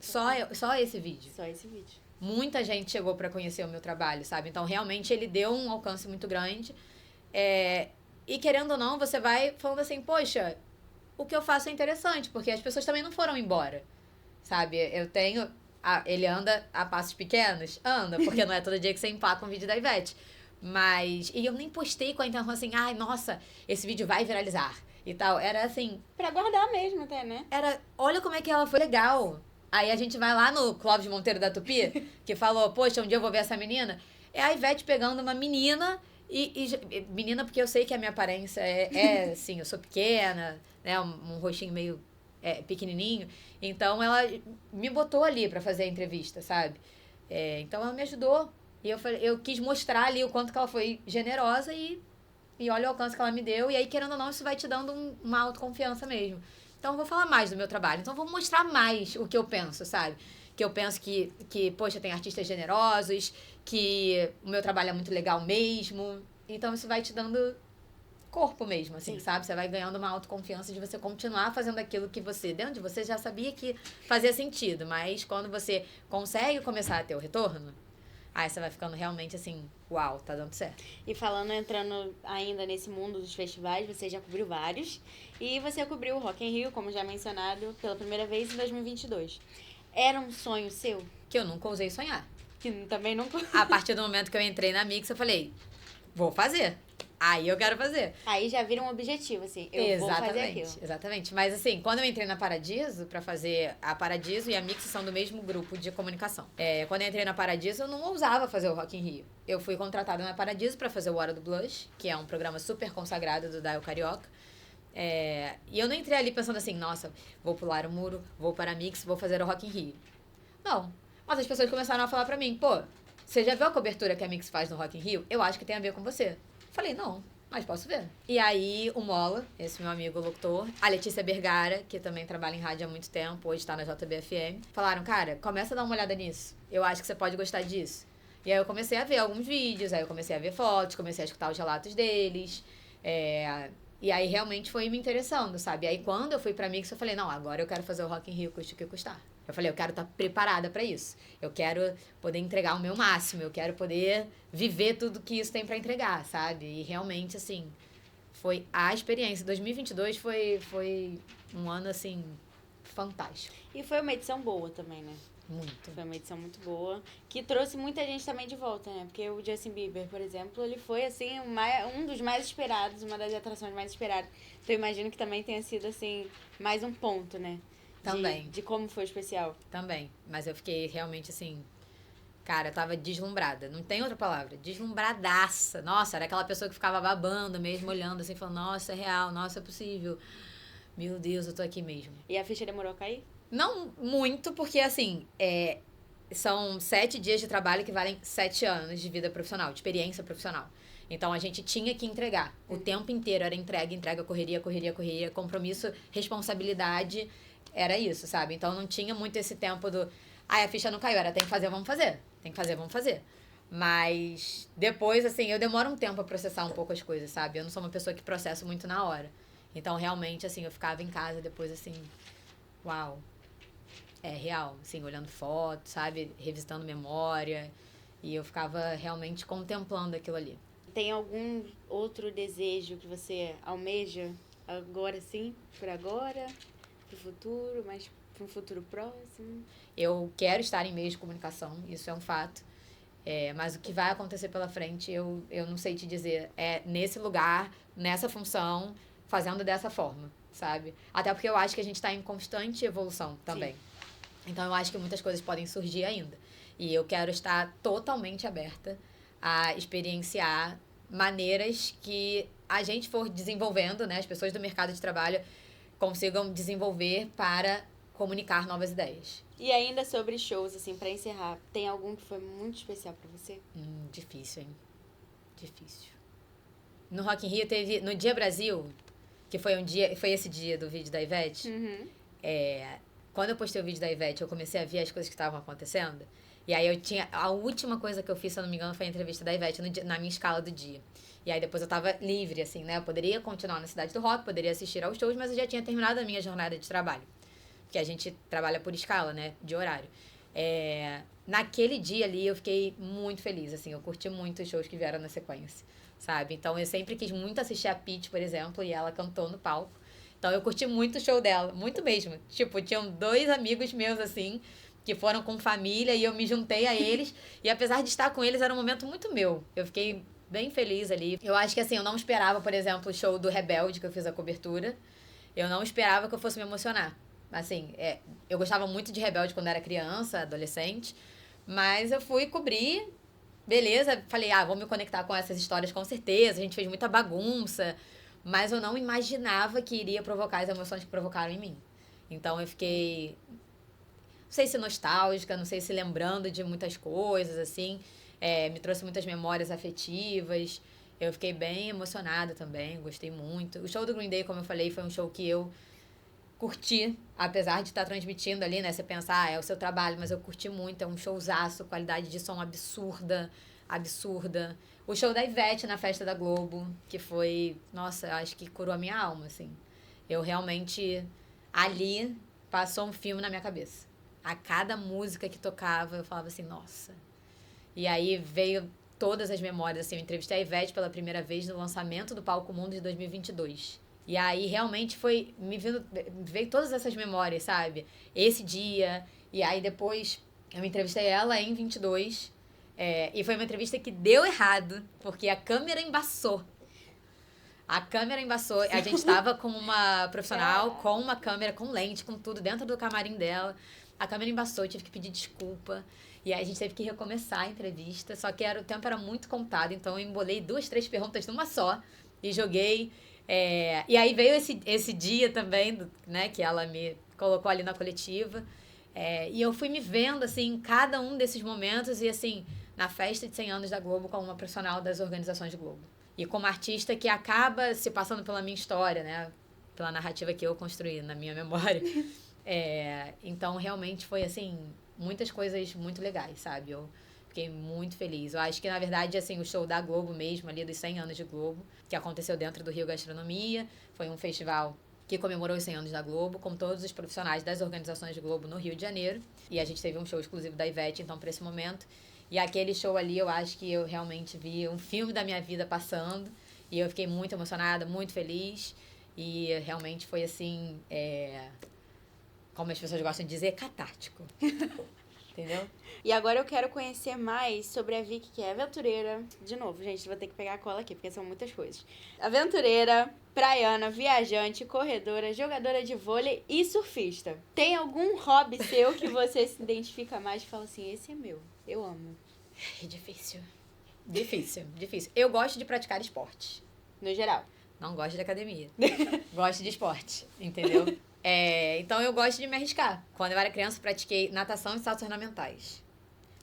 Caraca. Só esse vídeo. Só esse vídeo. Muita gente chegou pra conhecer o meu trabalho, sabe? Então, realmente, ele deu um alcance muito grande. E, querendo ou não, você vai falando assim, poxa, o que eu faço é interessante, porque as pessoas também não foram embora, sabe? Eu tenho... ele anda a passos pequenos? Anda, porque não é todo dia que você empaca um vídeo da Ivete. Mas... E eu nem postei com a intenção assim, ai, nossa, esse vídeo vai viralizar e tal. Era assim... Pra guardar mesmo até, né? Olha como é que ela foi legal. Aí a gente vai lá no Clóvis Monteiro da Tupi, que falou, poxa, um dia eu vou ver essa menina. É a Ivete pegando uma menina, menina porque eu sei que a minha aparência assim, eu sou pequena, né, um rostinho meio pequenininho. Então ela me botou ali pra fazer a entrevista, sabe? Então ela me ajudou. E eu quis mostrar ali o quanto que ela foi generosa e olha o alcance que ela me deu. E aí, querendo ou não, isso vai te dando uma autoconfiança mesmo. Então, eu vou falar mais do meu trabalho. Então, eu vou mostrar mais o que eu penso, sabe? Que eu penso que poxa, tem artistas generosos, que o meu trabalho é muito legal mesmo. Então, isso vai te dando corpo mesmo, assim, Sim. sabe? Você vai ganhando uma autoconfiança de você continuar fazendo aquilo que você, dentro de você, já sabia que fazia sentido. Mas, quando você consegue começar a ter o retorno, aí você vai ficando realmente assim, uau, tá dando certo. E entrando ainda nesse mundo dos festivais, você já cobriu vários. E você cobriu o Rock in Rio, como já mencionado, pela primeira vez em 2022. Era um sonho seu? Que eu nunca ousei sonhar. Que também nunca... A partir do momento que eu entrei na Mix, eu falei, vou fazer. Aí eu quero fazer. Aí já vira um objetivo, assim, eu vou fazer aquilo. Exatamente. Mas assim, quando eu entrei na Paradiso, pra fazer a Paradiso e a Mix são do mesmo grupo de comunicação. Quando eu entrei na Paradiso, eu não ousava fazer o Rock in Rio. Eu fui contratada na Paradiso pra fazer o Hora do Blush, que é um programa super consagrado do Dial Carioca. E eu não entrei ali pensando assim, nossa, vou pular o muro, vou para a Mix, vou fazer o Rock in Rio. Não. Mas as pessoas começaram a falar pra mim, pô, você já viu a cobertura que a Mix faz no Rock in Rio? Eu acho que tem a ver com você. Falei, não, mas posso ver. E aí, o Mola, esse meu amigo locutor, a Letícia Bergara, que também trabalha em rádio há muito tempo, hoje tá na JBFM, falaram, cara, começa a dar uma olhada nisso. Eu acho que você pode gostar disso. E aí eu comecei a ver alguns vídeos, aí eu comecei a ver fotos, comecei a escutar os relatos deles. E aí realmente foi me interessando, sabe? Aí quando eu fui pra Mix, eu falei, não, agora eu quero fazer o Rock in Rio, custe o que custar. Eu falei, eu quero estar preparada pra isso. Eu quero poder entregar o meu máximo, eu quero poder viver tudo que isso tem pra entregar, sabe? E realmente, assim, foi a experiência. 2022 foi um ano, assim, fantástico. E foi uma edição boa também, né? Muito. Foi uma edição muito boa, que trouxe muita gente também de volta, né? Porque o Justin Bieber, por exemplo, ele foi, assim, um dos mais esperados, uma das atrações mais esperadas. Então, eu imagino que também tenha sido, assim, mais um ponto, né? Também. De como foi especial. Também. Mas eu fiquei realmente assim. Cara, eu tava deslumbrada. Não tem outra palavra. Deslumbradaça. Nossa, era aquela pessoa que ficava babando mesmo, olhando assim, falando: nossa, é real, nossa, é possível. Meu Deus, eu tô aqui mesmo. E a ficha demorou a cair? Não muito, porque assim, são 7 dias de trabalho que valem 7 anos de vida profissional, de experiência profissional. Então a gente tinha que entregar. O tempo inteiro era entrega, entrega, correria, correria, correria, compromisso, responsabilidade. Era isso, sabe? Então não tinha muito esse tempo do. A ficha não caiu, era tem que fazer, vamos fazer. Tem que fazer, vamos fazer. Mas depois, assim, eu demoro um tempo a processar um pouco as coisas, sabe? Eu não sou uma pessoa que processo muito na hora. Então, realmente, assim, eu ficava em casa depois, assim, uau. É real, assim, olhando fotos, sabe? Revisitando memória. E eu ficava realmente contemplando aquilo ali. Tem algum outro desejo que você almeja agora sim, por agora, pro futuro, mas para um futuro próximo? Eu quero estar em meios de comunicação, isso é um fato. Mas o que vai acontecer pela frente, eu não sei te dizer. É nesse lugar, nessa função, fazendo dessa forma, sabe? Até porque eu acho que a gente está em constante evolução também. Sim. Então, eu acho que muitas coisas podem surgir ainda. E eu quero estar totalmente aberta a experienciar maneiras que a gente for desenvolvendo, né? As pessoas do mercado de trabalho consigam desenvolver para comunicar novas ideias. E ainda sobre shows, assim, pra encerrar, tem algum que foi muito especial pra você? Difícil, hein? Difícil. No Rock in Rio teve, no Dia Brasil, que foi esse dia do vídeo da Ivete, quando eu postei o vídeo da Ivete, eu comecei a ver as coisas que estavam acontecendo, e aí a última coisa que eu fiz, se eu não me engano, foi a entrevista da Ivete na minha escala do dia. E aí depois eu tava livre, assim, né? Eu poderia continuar na Cidade do Rock, poderia assistir aos shows, mas eu já tinha terminado a minha jornada de trabalho. Porque a gente trabalha por escala, né? De horário. Naquele dia ali eu fiquei muito feliz, assim. Eu curti muito os shows que vieram na sequência, sabe? Então eu sempre quis muito assistir a Pitty, por exemplo, e ela cantou no palco. Então eu curti muito o show dela, muito mesmo. Tipo, tinham 2 amigos meus, assim, que foram com família e eu me juntei a eles. E apesar de estar com eles, era um momento muito meu. Eu fiquei bem feliz ali. Eu acho que, assim, eu não esperava, por exemplo, o show do Rebelde, que eu fiz a cobertura. Eu não esperava que eu fosse me emocionar. Assim, eu gostava muito de Rebelde quando era criança, adolescente. Mas eu fui cobrir, beleza. Falei, vou me conectar com essas histórias com certeza. A gente fez muita bagunça. Mas eu não imaginava que iria provocar as emoções que provocaram em mim. Então eu fiquei, não sei se nostálgica, não sei se lembrando de muitas coisas, assim. Me trouxe muitas memórias afetivas. Eu fiquei bem emocionada também, gostei muito. O show do Green Day, como eu falei, foi um show que eu curti, apesar de estar transmitindo ali, né? Você pensa, é o seu trabalho, mas eu curti muito. É um showzaço, qualidade de som absurda. O show da Ivete na Festa da Globo, que foi, nossa, acho que curou a minha alma, assim. Eu realmente, ali, passou um filme na minha cabeça. A cada música que tocava, eu falava assim, nossa. E aí veio todas as memórias, assim, eu entrevistei a Ivete pela primeira vez no lançamento do Palco Mundo de 2022. E aí realmente veio todas essas memórias, sabe? Esse dia, e aí depois eu entrevistei ela em 22, e foi uma entrevista que deu errado, porque a câmera embaçou. A gente tava com uma profissional, com uma câmera, com lente, com tudo, dentro do camarim dela. A câmera embaçou, eu tive que pedir desculpa. E aí a gente teve que recomeçar a entrevista, só que o tempo era muito contado, então eu embolei 2, 3 perguntas numa só e joguei. E aí veio esse dia também, né, que ela me colocou ali na coletiva. E eu fui me vendo, assim, em cada um desses momentos e, assim, na festa de 100 anos da Globo como uma profissional das organizações de Globo. E como artista que acaba se passando pela minha história, né, pela narrativa que eu construí na minha memória. Então, realmente foi, assim, muitas coisas muito legais, sabe? Eu fiquei muito feliz. Eu acho que, na verdade, assim, o show da Globo mesmo, ali dos 100 anos de Globo, que aconteceu dentro do Rio Gastronomia, foi um festival que comemorou os 100 anos da Globo, com todos os profissionais das organizações de Globo no Rio de Janeiro. E a gente teve um show exclusivo da Ivete, então, para esse momento. E aquele show ali, eu acho que eu realmente vi um filme da minha vida passando. E eu fiquei muito emocionada, muito feliz. E realmente foi, assim, como as pessoas gostam de dizer, catártico. entendeu? E agora eu quero conhecer mais sobre a Vicky, que é aventureira. De novo, gente, vou ter que pegar a cola aqui, porque são muitas coisas. Aventureira, praiana, viajante, corredora, jogadora de vôlei e surfista. Tem algum hobby seu que você se identifica mais e fala assim, esse é meu, eu amo? É difícil. Difícil. Eu gosto de praticar esporte. No geral. Não gosto de academia. Gosto de esporte, entendeu? Então eu gosto de me arriscar. Quando eu era criança, pratiquei natação e saltos ornamentais.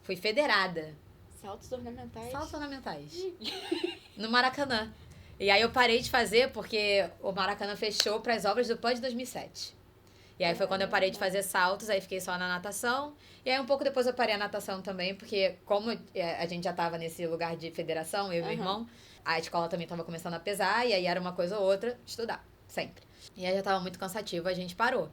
Fui federada. Saltos ornamentais? Saltos ornamentais. No Maracanã. E aí eu parei de fazer porque o Maracanã fechou para as obras do PAN de 2007. E aí foi quando eu parei de fazer saltos, aí fiquei só na natação. E aí um pouco depois eu parei a natação também, porque como a gente já tava nesse lugar de federação, eu e meu irmão, a escola também tava começando a pesar, e aí era uma coisa ou outra, estudar, sempre. E aí já tava muito cansativo, a gente parou.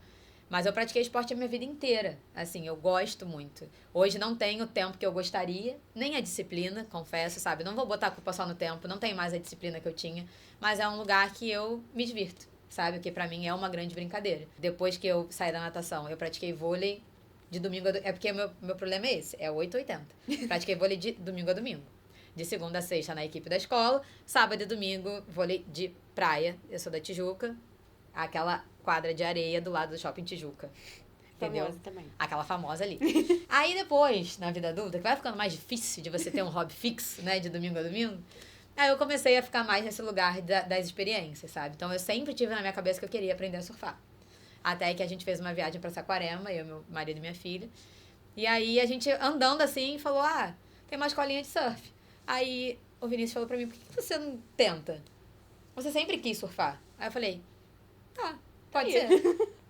Mas eu pratiquei esporte a minha vida inteira. Assim, eu gosto muito. Hoje não tenho o tempo que eu gostaria, nem a disciplina, confesso, sabe? Não vou botar a culpa só no tempo, não tenho mais a disciplina que eu tinha. Mas é um lugar que eu me divirto, sabe? Que pra mim é uma grande brincadeira. Depois que eu saí da natação, eu pratiquei vôlei de domingo a domingo. É porque meu problema é esse, é 880. Pratiquei vôlei de domingo a domingo. De segunda a sexta na equipe da escola, sábado e domingo, vôlei de praia. Eu sou da Tijuca, aquela quadra de areia do lado do Shopping Tijuca. Entendeu? Famosa também. Aquela famosa ali. Aí depois, na vida adulta, que vai ficando mais difícil de você ter um hobby fixo, né, de domingo a domingo, aí eu comecei a ficar mais nesse lugar das experiências, sabe? Então eu sempre tive na minha cabeça que eu queria aprender a surfar. Até que a gente fez uma viagem pra Saquarema, eu, meu marido e minha filha. E aí a gente andando assim, falou, tem uma escolinha de surf. Aí o Vinícius falou pra mim, por que você não tenta? Você sempre quis surfar. Aí eu falei, tá, pode ser.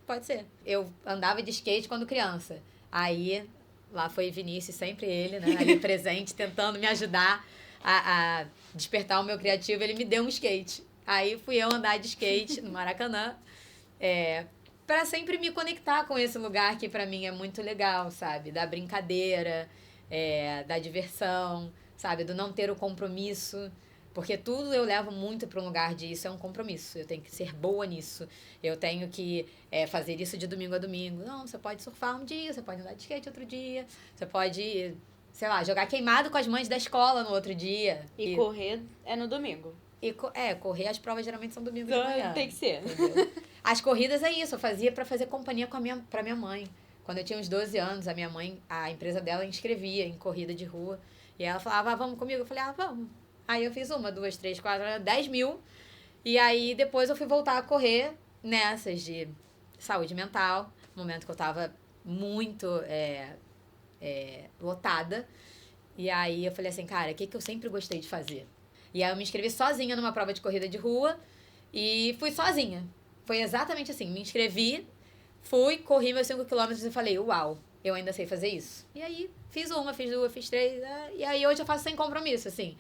Pode ser. Eu andava de skate quando criança. Aí, lá foi Vinícius, sempre ele, né? Ali presente, tentando me ajudar a despertar o meu criativo. Ele me deu um skate. Aí fui eu andar de skate no Maracanã. Para sempre me conectar com esse lugar que pra mim é muito legal, sabe? Da brincadeira, da diversão, sabe? Do não ter o compromisso. Porque tudo eu levo muito para um lugar de isso é um compromisso. Eu tenho que ser boa nisso. Eu tenho que fazer isso de domingo a domingo. Não, você pode surfar um dia, você pode andar de skate outro dia, você pode, sei lá, jogar queimado com as mães da escola no outro dia. E correr é no domingo. Correr, as provas geralmente são domingo de manhã. Tem que ser. Entendeu? As corridas é isso, eu fazia para fazer companhia pra minha mãe. Quando eu tinha uns 12 anos, a minha mãe, a empresa dela inscrevia em corrida de rua. E ela falava, vamos comigo? Eu falei, vamos. Aí eu fiz 1, 2, 3, 4, 10 mil. E aí depois eu fui voltar a correr nessas de saúde mental. Momento que eu tava muito lotada. E aí eu falei assim, cara, o que eu sempre gostei de fazer? E aí eu me inscrevi sozinha numa prova de corrida de rua. E fui sozinha. Foi exatamente assim, me inscrevi, fui, corri meus 5 quilômetros e falei, uau, eu ainda sei fazer isso. E aí fiz 1, fiz 2, fiz 3. E aí hoje eu faço sem compromisso, assim.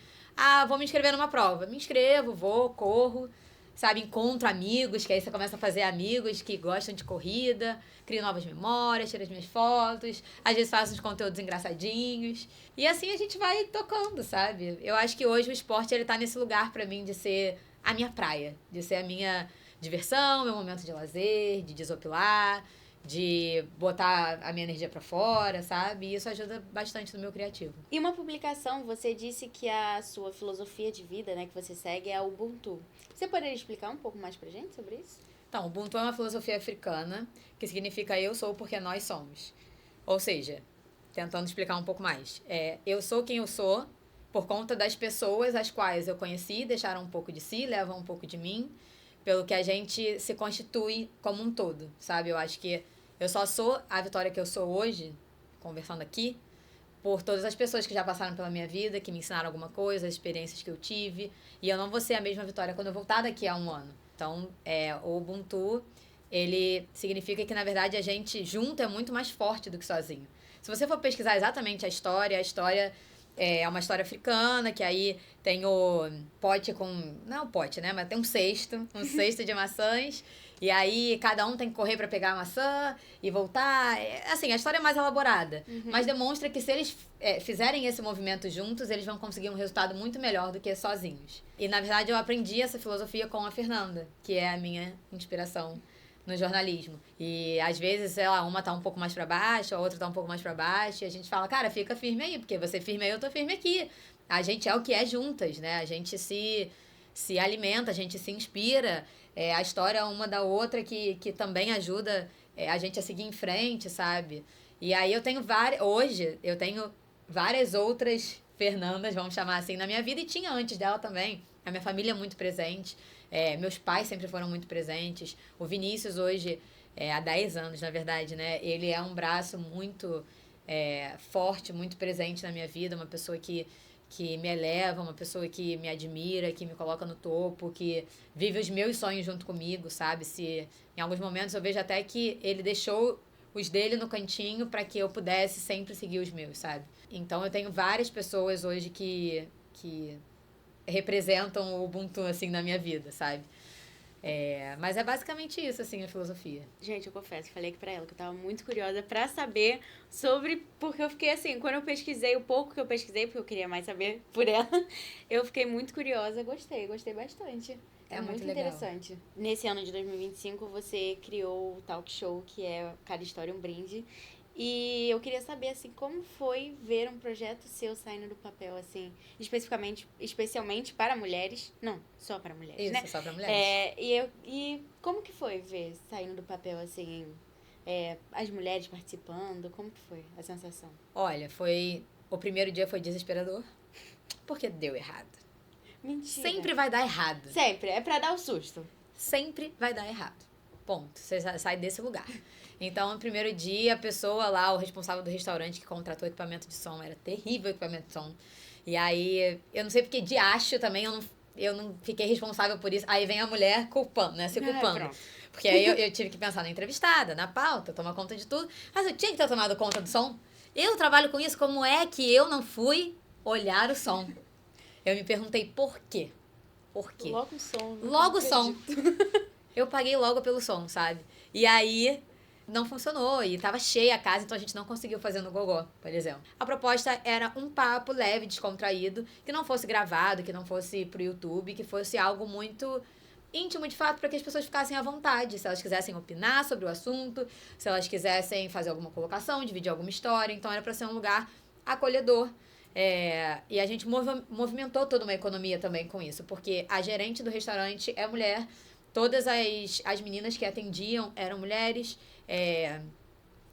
Vou me inscrever numa prova. Me inscrevo, vou, corro, sabe? Encontro amigos, que aí você começa a fazer amigos que gostam de corrida, crio novas memórias, tiro as minhas fotos, às vezes faço uns conteúdos engraçadinhos. E assim a gente vai tocando, sabe? Eu acho que hoje o esporte, ele tá nesse lugar pra mim de ser a minha praia, de ser a minha diversão, meu momento de lazer, de desopilar, de botar a minha energia pra fora, sabe? E isso ajuda bastante no meu criativo. E uma publicação, você disse que a sua filosofia de vida, né, que você segue é a Ubuntu. Você poderia explicar um pouco mais pra gente sobre isso? Então, Ubuntu é uma filosofia africana que significa eu sou porque nós somos. Ou seja, tentando explicar um pouco mais, eu sou quem eu sou por conta das pessoas as quais eu conheci, deixaram um pouco de si, levam um pouco de mim, pelo que a gente se constitui como um todo, sabe? Eu acho que eu só sou a Vitória que eu sou hoje, conversando aqui, por todas as pessoas que já passaram pela minha vida, que me ensinaram alguma coisa, as experiências que eu tive. E eu não vou ser a mesma Vitória quando eu voltar daqui a 1 ano. Então, o Ubuntu, ele significa que, na verdade, a gente junto é muito mais forte do que sozinho. Se você for pesquisar exatamente a história é uma história africana, que aí tem o pote com... Não é o pote, né? Mas tem um cesto de maçãs. E aí cada um tem que correr para pegar a maçã e voltar. Assim, a história é mais elaborada. Mas demonstra que se eles fizerem esse movimento juntos, eles vão conseguir um resultado muito melhor do que sozinhos. E, na verdade, eu aprendi essa filosofia com a Fernanda, que é a minha inspiração no jornalismo. E às vezes, sei lá, uma tá um pouco mais pra baixo, a outra tá um pouco mais pra baixo, e a gente fala, cara, fica firme aí, porque você firme aí, eu tô firme aqui. A gente é o que é juntas, né? A gente se alimenta, a gente se inspira. A história uma da outra que também ajuda a gente a seguir em frente, sabe? E aí hoje eu tenho várias outras Fernandas, vamos chamar assim, na minha vida, e tinha antes dela também. A minha família é muito presente, meus pais sempre foram muito presentes. O Vinícius hoje, há 10 anos, na verdade, né? Ele é um braço muito forte, muito presente na minha vida, uma pessoa que me eleva, uma pessoa que me admira, que me coloca no topo, que vive os meus sonhos junto comigo, sabe? Se em alguns momentos eu vejo até que ele deixou os dele no cantinho para que eu pudesse sempre seguir os meus, sabe? Então eu tenho várias pessoas hoje que representam o Ubuntu, assim, na minha vida, sabe? Mas é basicamente isso, assim, a filosofia. Gente, eu confesso, falei aqui pra ela que eu tava muito curiosa pra saber sobre... Porque eu fiquei assim, quando eu pesquisei, o pouco que eu pesquisei, porque eu queria mais saber por ela, eu fiquei muito curiosa, gostei bastante. É muito legal. Interessante. Nesse ano de 2025, você criou o talk show, que é Cada História um Brinde. E eu queria saber, assim, como foi ver um projeto seu saindo do papel, assim, especialmente para mulheres. Não, só para mulheres, Isso, né? só pra mulheres. E como que foi ver saindo do papel, assim, as mulheres participando? Como que foi a sensação? Olha, o primeiro dia foi desesperador, porque deu errado. Mentira. Sempre vai dar errado. Sempre, é pra dar o susto. Sempre vai dar errado. Ponto. Você sai desse lugar. Então, no primeiro dia, a pessoa lá, o responsável do restaurante que contratou equipamento de som, era terrível o equipamento de som. E aí, eu não sei porque de acho também, eu não fiquei responsável por isso. Aí vem a mulher culpando, né? Se culpando. Pronto. Porque aí eu tive que pensar na entrevistada, na pauta, tomar conta de tudo. Mas eu tinha que ter tomado conta do som. Eu trabalho com isso, como é que eu não fui olhar o som? Eu me perguntei por quê? Por quê? Logo o som. Logo o som. Eu paguei logo pelo som, sabe? E aí não funcionou e tava cheia a casa, então a gente não conseguiu fazer no gogó, por exemplo. A proposta era um papo leve, descontraído, que não fosse gravado, que não fosse pro YouTube, que fosse algo muito íntimo de fato, para que as pessoas ficassem à vontade, se elas quisessem opinar sobre o assunto, se elas quisessem fazer alguma colocação, dividir alguma história. Então era para ser um lugar acolhedor. E a gente movimentou toda uma economia também com isso, porque a gerente do restaurante é mulher, todas as meninas que atendiam eram mulheres.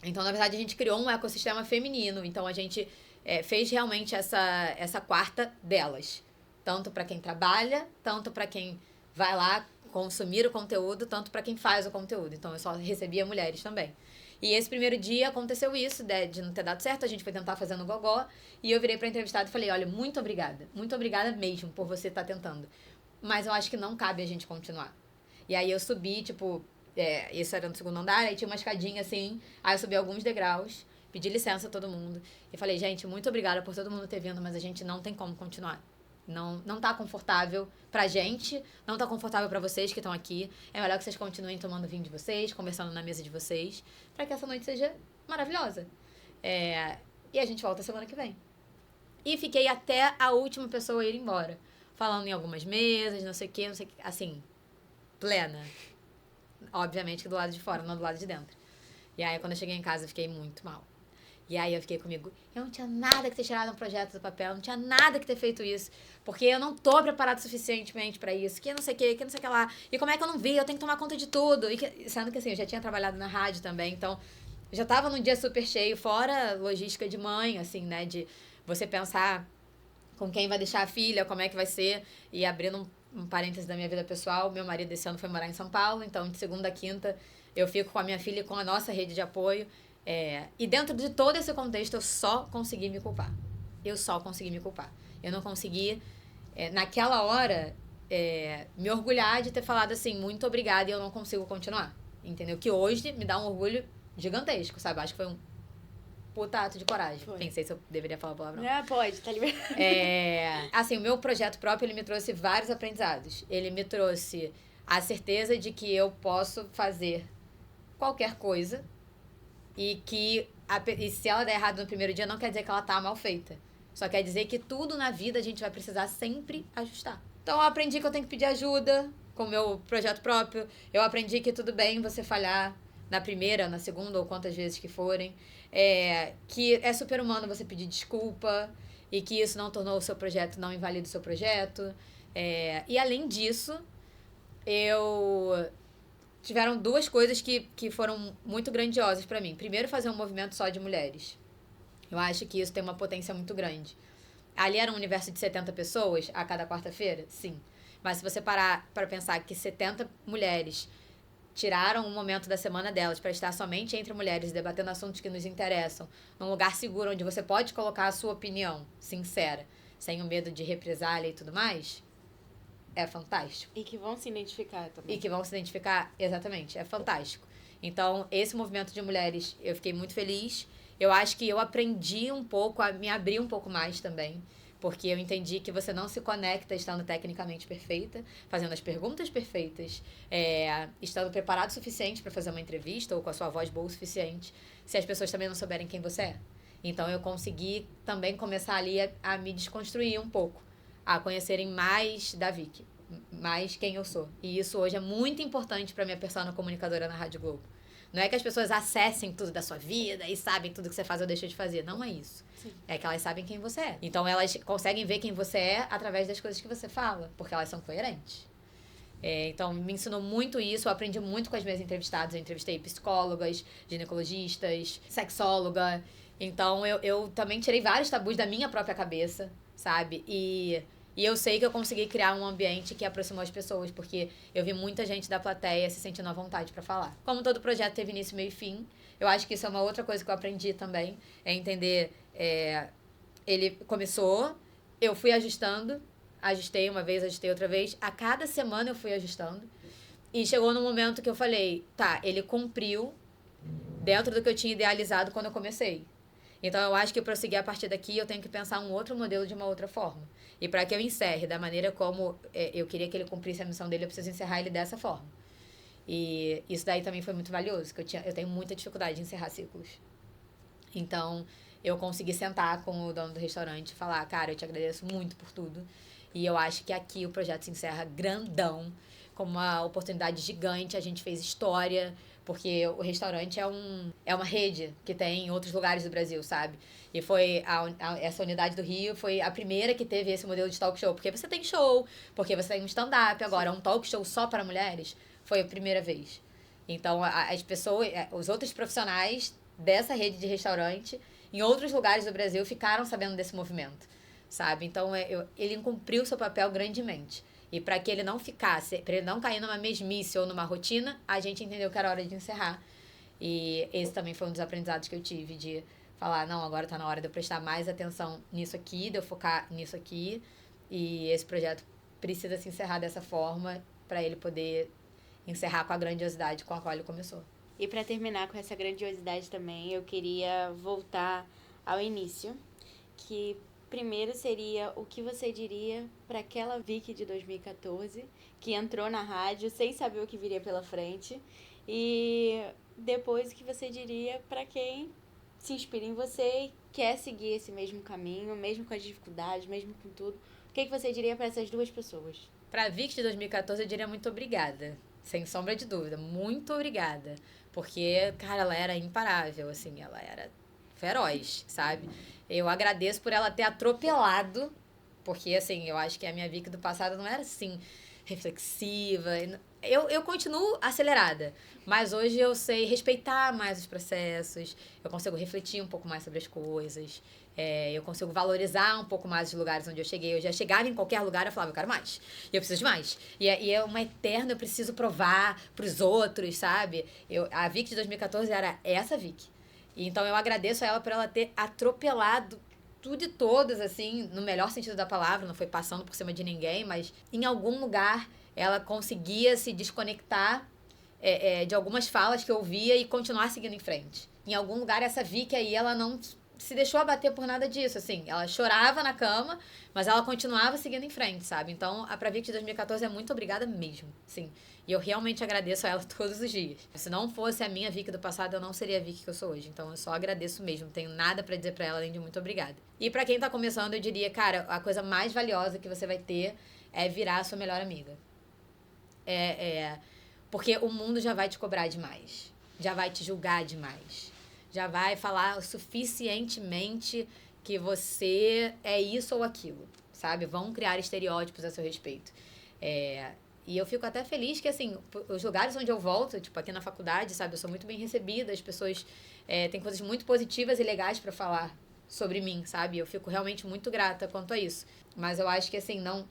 Então, na verdade, a gente criou um ecossistema feminino. Então, a gente fez realmente essa quarta delas. Tanto para quem trabalha, tanto para quem vai lá consumir o conteúdo, tanto para quem faz o conteúdo. Então, eu só recebia mulheres também. E esse primeiro dia aconteceu isso, de não ter dado certo, a gente foi tentar fazer no gogó, e eu virei pra entrevistada e falei, olha, muito obrigada mesmo por você estar tentando, mas eu acho que não cabe a gente continuar. E aí eu subi, tipo, isso era no segundo andar, aí tinha uma escadinha assim, aí eu subi alguns degraus, pedi licença a todo mundo, e falei, gente, muito obrigada por todo mundo ter vindo, mas a gente não tem como continuar. Não tá confortável pra gente, não tá confortável pra vocês que estão aqui. É melhor que vocês continuem tomando vinho de vocês, conversando na mesa de vocês, pra que essa noite seja maravilhosa. E a gente volta semana que vem. E fiquei até a última pessoa ir embora, falando em algumas mesas, não sei o que, assim, plena. Obviamente que do lado de fora, não do lado de dentro. E aí, quando eu cheguei em casa, eu fiquei muito mal. E aí eu fiquei comigo, eu não tinha nada que ter tirado um projeto do papel, não tinha nada que ter feito isso, porque eu não tô preparado suficientemente pra isso, que não sei o que não sei o que lá. E como é que eu não vi? Eu tenho que tomar conta de tudo. Sendo que assim, eu já tinha trabalhado na rádio também, então eu já tava num dia super cheio, fora logística de mãe, assim, né, de você pensar com quem vai deixar a filha, como é que vai ser. E abrindo um parêntese da minha vida pessoal, meu marido esse ano foi morar em São Paulo, então de segunda a quinta eu fico com a minha filha e com a nossa rede de apoio. E dentro de todo esse contexto, eu só consegui me culpar. Eu não consegui, naquela hora, me orgulhar de ter falado assim, muito obrigada, e eu não consigo continuar. Entendeu? Que hoje me dá um orgulho gigantesco, sabe? Acho que foi um puta ato de coragem. Foi. Pensei se eu deveria falar a palavra. Pode, tá liberado. Assim, o meu projeto próprio, ele me trouxe vários aprendizados. Ele me trouxe a certeza de que eu posso fazer qualquer coisa, e se ela der errado no primeiro dia, não quer dizer que ela tá mal feita. Só quer dizer que tudo na vida a gente vai precisar sempre ajustar. Então eu aprendi que eu tenho que pedir ajuda com o meu projeto próprio. Eu aprendi que tudo bem você falhar na primeira, na segunda ou quantas vezes que forem. Que é super humano você pedir desculpa e que isso não tornou o seu projeto, não invalida o seu projeto. E além disso, tiveram duas coisas que foram muito grandiosas pra mim. Primeiro, fazer um movimento só de mulheres. Eu acho que isso tem uma potência muito grande. Ali era um universo de 70 pessoas a cada quarta-feira? Sim. Mas se você parar para pensar que 70 mulheres tiraram um momento da semana delas para estar somente entre mulheres, debatendo assuntos que nos interessam, num lugar seguro onde você pode colocar a sua opinião sincera, sem o medo de represália e tudo mais, é fantástico. E que vão se identificar também. E que vão se identificar, exatamente, é fantástico. Então, esse movimento de mulheres, eu fiquei muito feliz. Eu acho que eu aprendi um pouco a me abrir um pouco mais também, porque eu entendi que você não se conecta estando tecnicamente perfeita, fazendo as perguntas perfeitas, estando preparado o suficiente para fazer uma entrevista ou com a sua voz boa o suficiente, se as pessoas também não souberem quem você é. Então, eu consegui também começar ali a me desconstruir um pouco, a conhecerem mais da Vicky, mais quem eu sou. E isso hoje é muito importante para minha persona comunicadora na Rádio Globo. Não é que as pessoas acessem tudo da sua vida e sabem tudo que você faz ou deixa de fazer. Não é isso. Sim. É que elas sabem quem você é. Então, elas conseguem ver quem você é através das coisas que você fala, porque elas são coerentes. Então, me ensinou muito isso. Eu aprendi muito com as minhas entrevistadas. Eu entrevistei psicólogas, ginecologistas, sexóloga. Então, eu também tirei vários tabus da minha própria cabeça, sabe? E eu sei que eu consegui criar um ambiente que aproximou as pessoas, porque eu vi muita gente da plateia se sentindo à vontade pra falar. Como todo projeto teve início, meio e fim, eu acho que isso é uma outra coisa que eu aprendi também, é entender, ele começou, eu fui ajustando, ajustei uma vez, ajustei outra vez, a cada semana eu fui ajustando, e chegou num momento que eu falei, tá, ele cumpriu dentro do que eu tinha idealizado quando eu comecei. Então, eu acho que para eu seguir a partir daqui, eu tenho que pensar um outro modelo de uma outra forma. E para que eu encerre da maneira como eu queria que ele cumprisse a missão dele, eu preciso encerrar ele dessa forma. E isso daí também foi muito valioso, porque eu tenho muita dificuldade de encerrar ciclos. Então, eu consegui sentar com o dono do restaurante e falar, cara, eu te agradeço muito por tudo. E eu acho que aqui o projeto se encerra grandão, com uma oportunidade gigante, a gente fez história, porque o restaurante é uma rede que tem em outros lugares do Brasil, sabe? E foi essa unidade do Rio foi a primeira que teve esse modelo de talk show. Porque você tem show, porque você tem um stand-up. Agora, um talk show só para mulheres foi a primeira vez. Então, as pessoas, os outros profissionais dessa rede de restaurante, em outros lugares do Brasil, ficaram sabendo desse movimento, sabe? Então, ele cumpriu seu papel grandemente. E para que ele não ficasse, para ele não cair numa mesmice ou numa rotina, a gente entendeu que era hora de encerrar. E esse também foi um dos aprendizados que eu tive, de falar, não, agora tá na hora de eu prestar mais atenção nisso aqui, de eu focar nisso aqui. E esse projeto precisa se encerrar dessa forma para ele poder encerrar com a grandiosidade com a qual ele começou. E para terminar com essa grandiosidade também, eu queria voltar ao início, que primeiro seria o que você diria para aquela Vicky de 2014 que entrou na rádio sem saber o que viria pela frente, e depois o que você diria para quem se inspira em você e quer seguir esse mesmo caminho, mesmo com as dificuldades, mesmo com tudo. O que você diria para essas duas pessoas? Para a Vicky de 2014 eu diria muito obrigada, sem sombra de dúvida, muito obrigada, porque, cara, ela era imparável, assim, ela era feroz, sabe? Eu agradeço por ela ter atropelado, porque, assim, eu acho que a minha Vicky do passado não era, assim, reflexiva. Eu continuo acelerada, mas hoje eu sei respeitar mais os processos, eu consigo refletir um pouco mais sobre as coisas, eu consigo valorizar um pouco mais os lugares onde eu cheguei. Eu já chegava em qualquer lugar e falava, eu quero mais, e eu preciso de mais. E é uma eterna, eu preciso provar pros outros, sabe? A Vicky de 2014 era essa Vicky. Então, eu agradeço a ela por ela ter atropelado tudo e todas, assim, no melhor sentido da palavra, não foi passando por cima de ninguém, mas em algum lugar ela conseguia se desconectar de algumas falas que eu ouvia e continuar seguindo em frente. Em algum lugar, essa Vicky aí, ela não se deixou abater por nada disso, assim. Ela chorava na cama, mas ela continuava seguindo em frente, sabe? Então, a pra Vicky de 2014 é muito obrigada mesmo, sim. E eu realmente agradeço a ela todos os dias. Se não fosse a minha Vicky do passado, eu não seria a Vicky que eu sou hoje. Então, eu só agradeço mesmo. Não tenho nada pra dizer pra ela, além de muito obrigada. E pra quem tá começando, eu diria, cara, a coisa mais valiosa que você vai ter é virar a sua melhor amiga. Porque o mundo já vai te cobrar demais. Já vai te julgar demais. Já vai falar o suficientemente que você é isso ou aquilo, sabe? Vão criar estereótipos a seu respeito. E eu fico até feliz que, assim, os lugares onde eu volto, tipo, aqui na faculdade, sabe? Eu sou muito bem recebida, as pessoas têm coisas muito positivas e legais pra falar sobre mim, sabe? Eu fico realmente muito grata quanto a isso. Mas eu acho que, assim, não...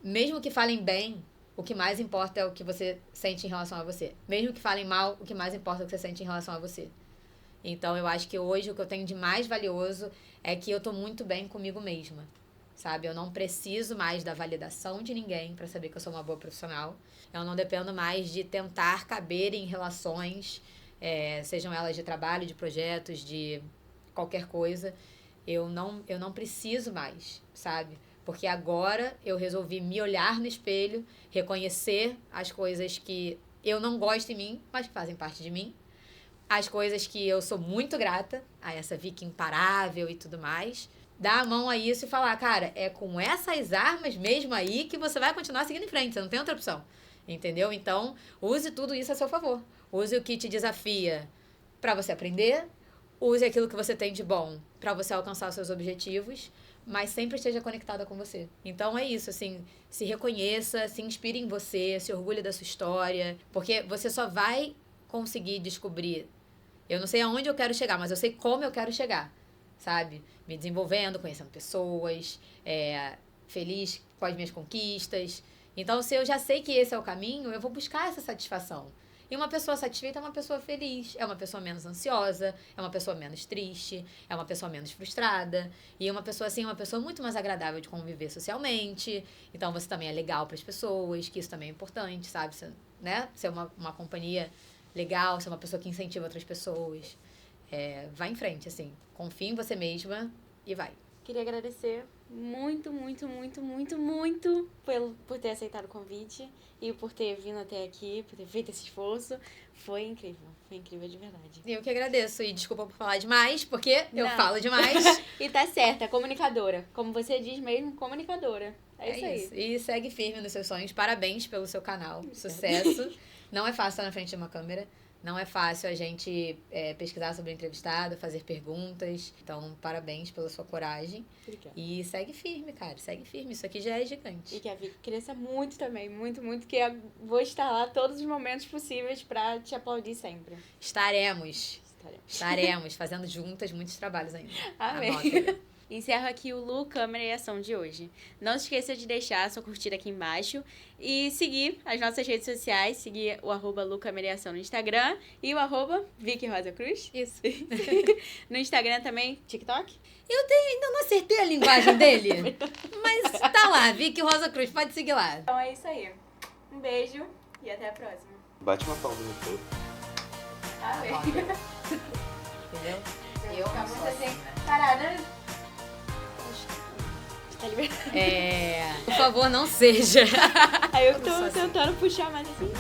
Mesmo que falem bem, o que mais importa é o que você sente em relação a você. Mesmo que falem mal, o que mais importa é o que você sente em relação a você. Então, eu acho que hoje o que eu tenho de mais valioso é que eu tô muito bem comigo mesma, sabe? Eu não preciso mais da validação de ninguém pra saber que eu sou uma boa profissional. Eu não dependo mais de tentar caber em relações, sejam elas de trabalho, de projetos, de qualquer coisa. Eu não preciso mais, sabe? Porque agora eu resolvi me olhar no espelho, reconhecer as coisas que eu não gosto em mim, mas que fazem parte de mim. As coisas que eu sou muito grata, a essa Vicky imparável e tudo mais. Dar a mão a isso e falar, cara, é com essas armas mesmo aí que você vai continuar seguindo em frente, você não tem outra opção. Entendeu? Então, use tudo isso a seu favor. Use o que te desafia pra você aprender. Use aquilo que você tem de bom pra você alcançar os seus objetivos, mas sempre esteja conectada com você. Então é isso, assim, se reconheça, se inspire em você, se orgulhe da sua história, porque você só vai conseguir descobrir. Eu não sei aonde eu quero chegar, mas eu sei como eu quero chegar, sabe? Me desenvolvendo, conhecendo pessoas, feliz com as minhas conquistas. Então, se eu já sei que esse é o caminho, eu vou buscar essa satisfação. E uma pessoa satisfeita é uma pessoa feliz, é uma pessoa menos ansiosa, é uma pessoa menos triste, é uma pessoa menos frustrada. E uma pessoa assim é uma pessoa muito mais agradável de conviver socialmente. Então você também é legal para as pessoas, que isso também é importante, sabe? Você, né? Ser uma companhia legal, ser uma pessoa que incentiva outras pessoas. Vai em frente, assim. Confie em você mesma e vai. Queria agradecer muito, muito, muito, muito, muito por ter aceitado o convite e por ter vindo até aqui, por ter feito esse esforço. Foi incrível de verdade. Eu que agradeço e desculpa por falar demais, porque eu Não. falo demais. E tá certa, comunicadora. Como você diz mesmo, comunicadora. É isso aí. E segue firme nos seus sonhos. Parabéns pelo seu canal. Sucesso. Não é fácil estar na frente de uma câmera. Não é fácil a gente pesquisar sobre o entrevistado, fazer perguntas. Então, parabéns pela sua coragem. Obrigada. E segue firme, cara. Segue firme. Isso aqui já é gigante. E que a Vicky cresça muito também. Muito, muito. Que eu vou estar lá todos os momentos possíveis pra te aplaudir sempre. Estaremos fazendo juntas muitos trabalhos ainda. Amém. Anota. Encerro aqui o Lu, Câmera e Ação de hoje. Não se esqueça de deixar a sua curtida aqui embaixo e seguir as nossas redes sociais, seguir o @Lu, Câmera e Ação no Instagram e o @Vicky Rosa Cruz. Isso. No Instagram também, TikTok. Ainda não acertei a linguagem dele, mas tá lá, Vicky Rosa Cruz, pode seguir lá. Então é isso aí. Um beijo e até a próxima. Bate uma palma no corpo. Amém. Entendeu? Eu não sou assim, né? Parada. Tá liberado. Por favor, não seja. Aí eu tô tentando puxar mais assim.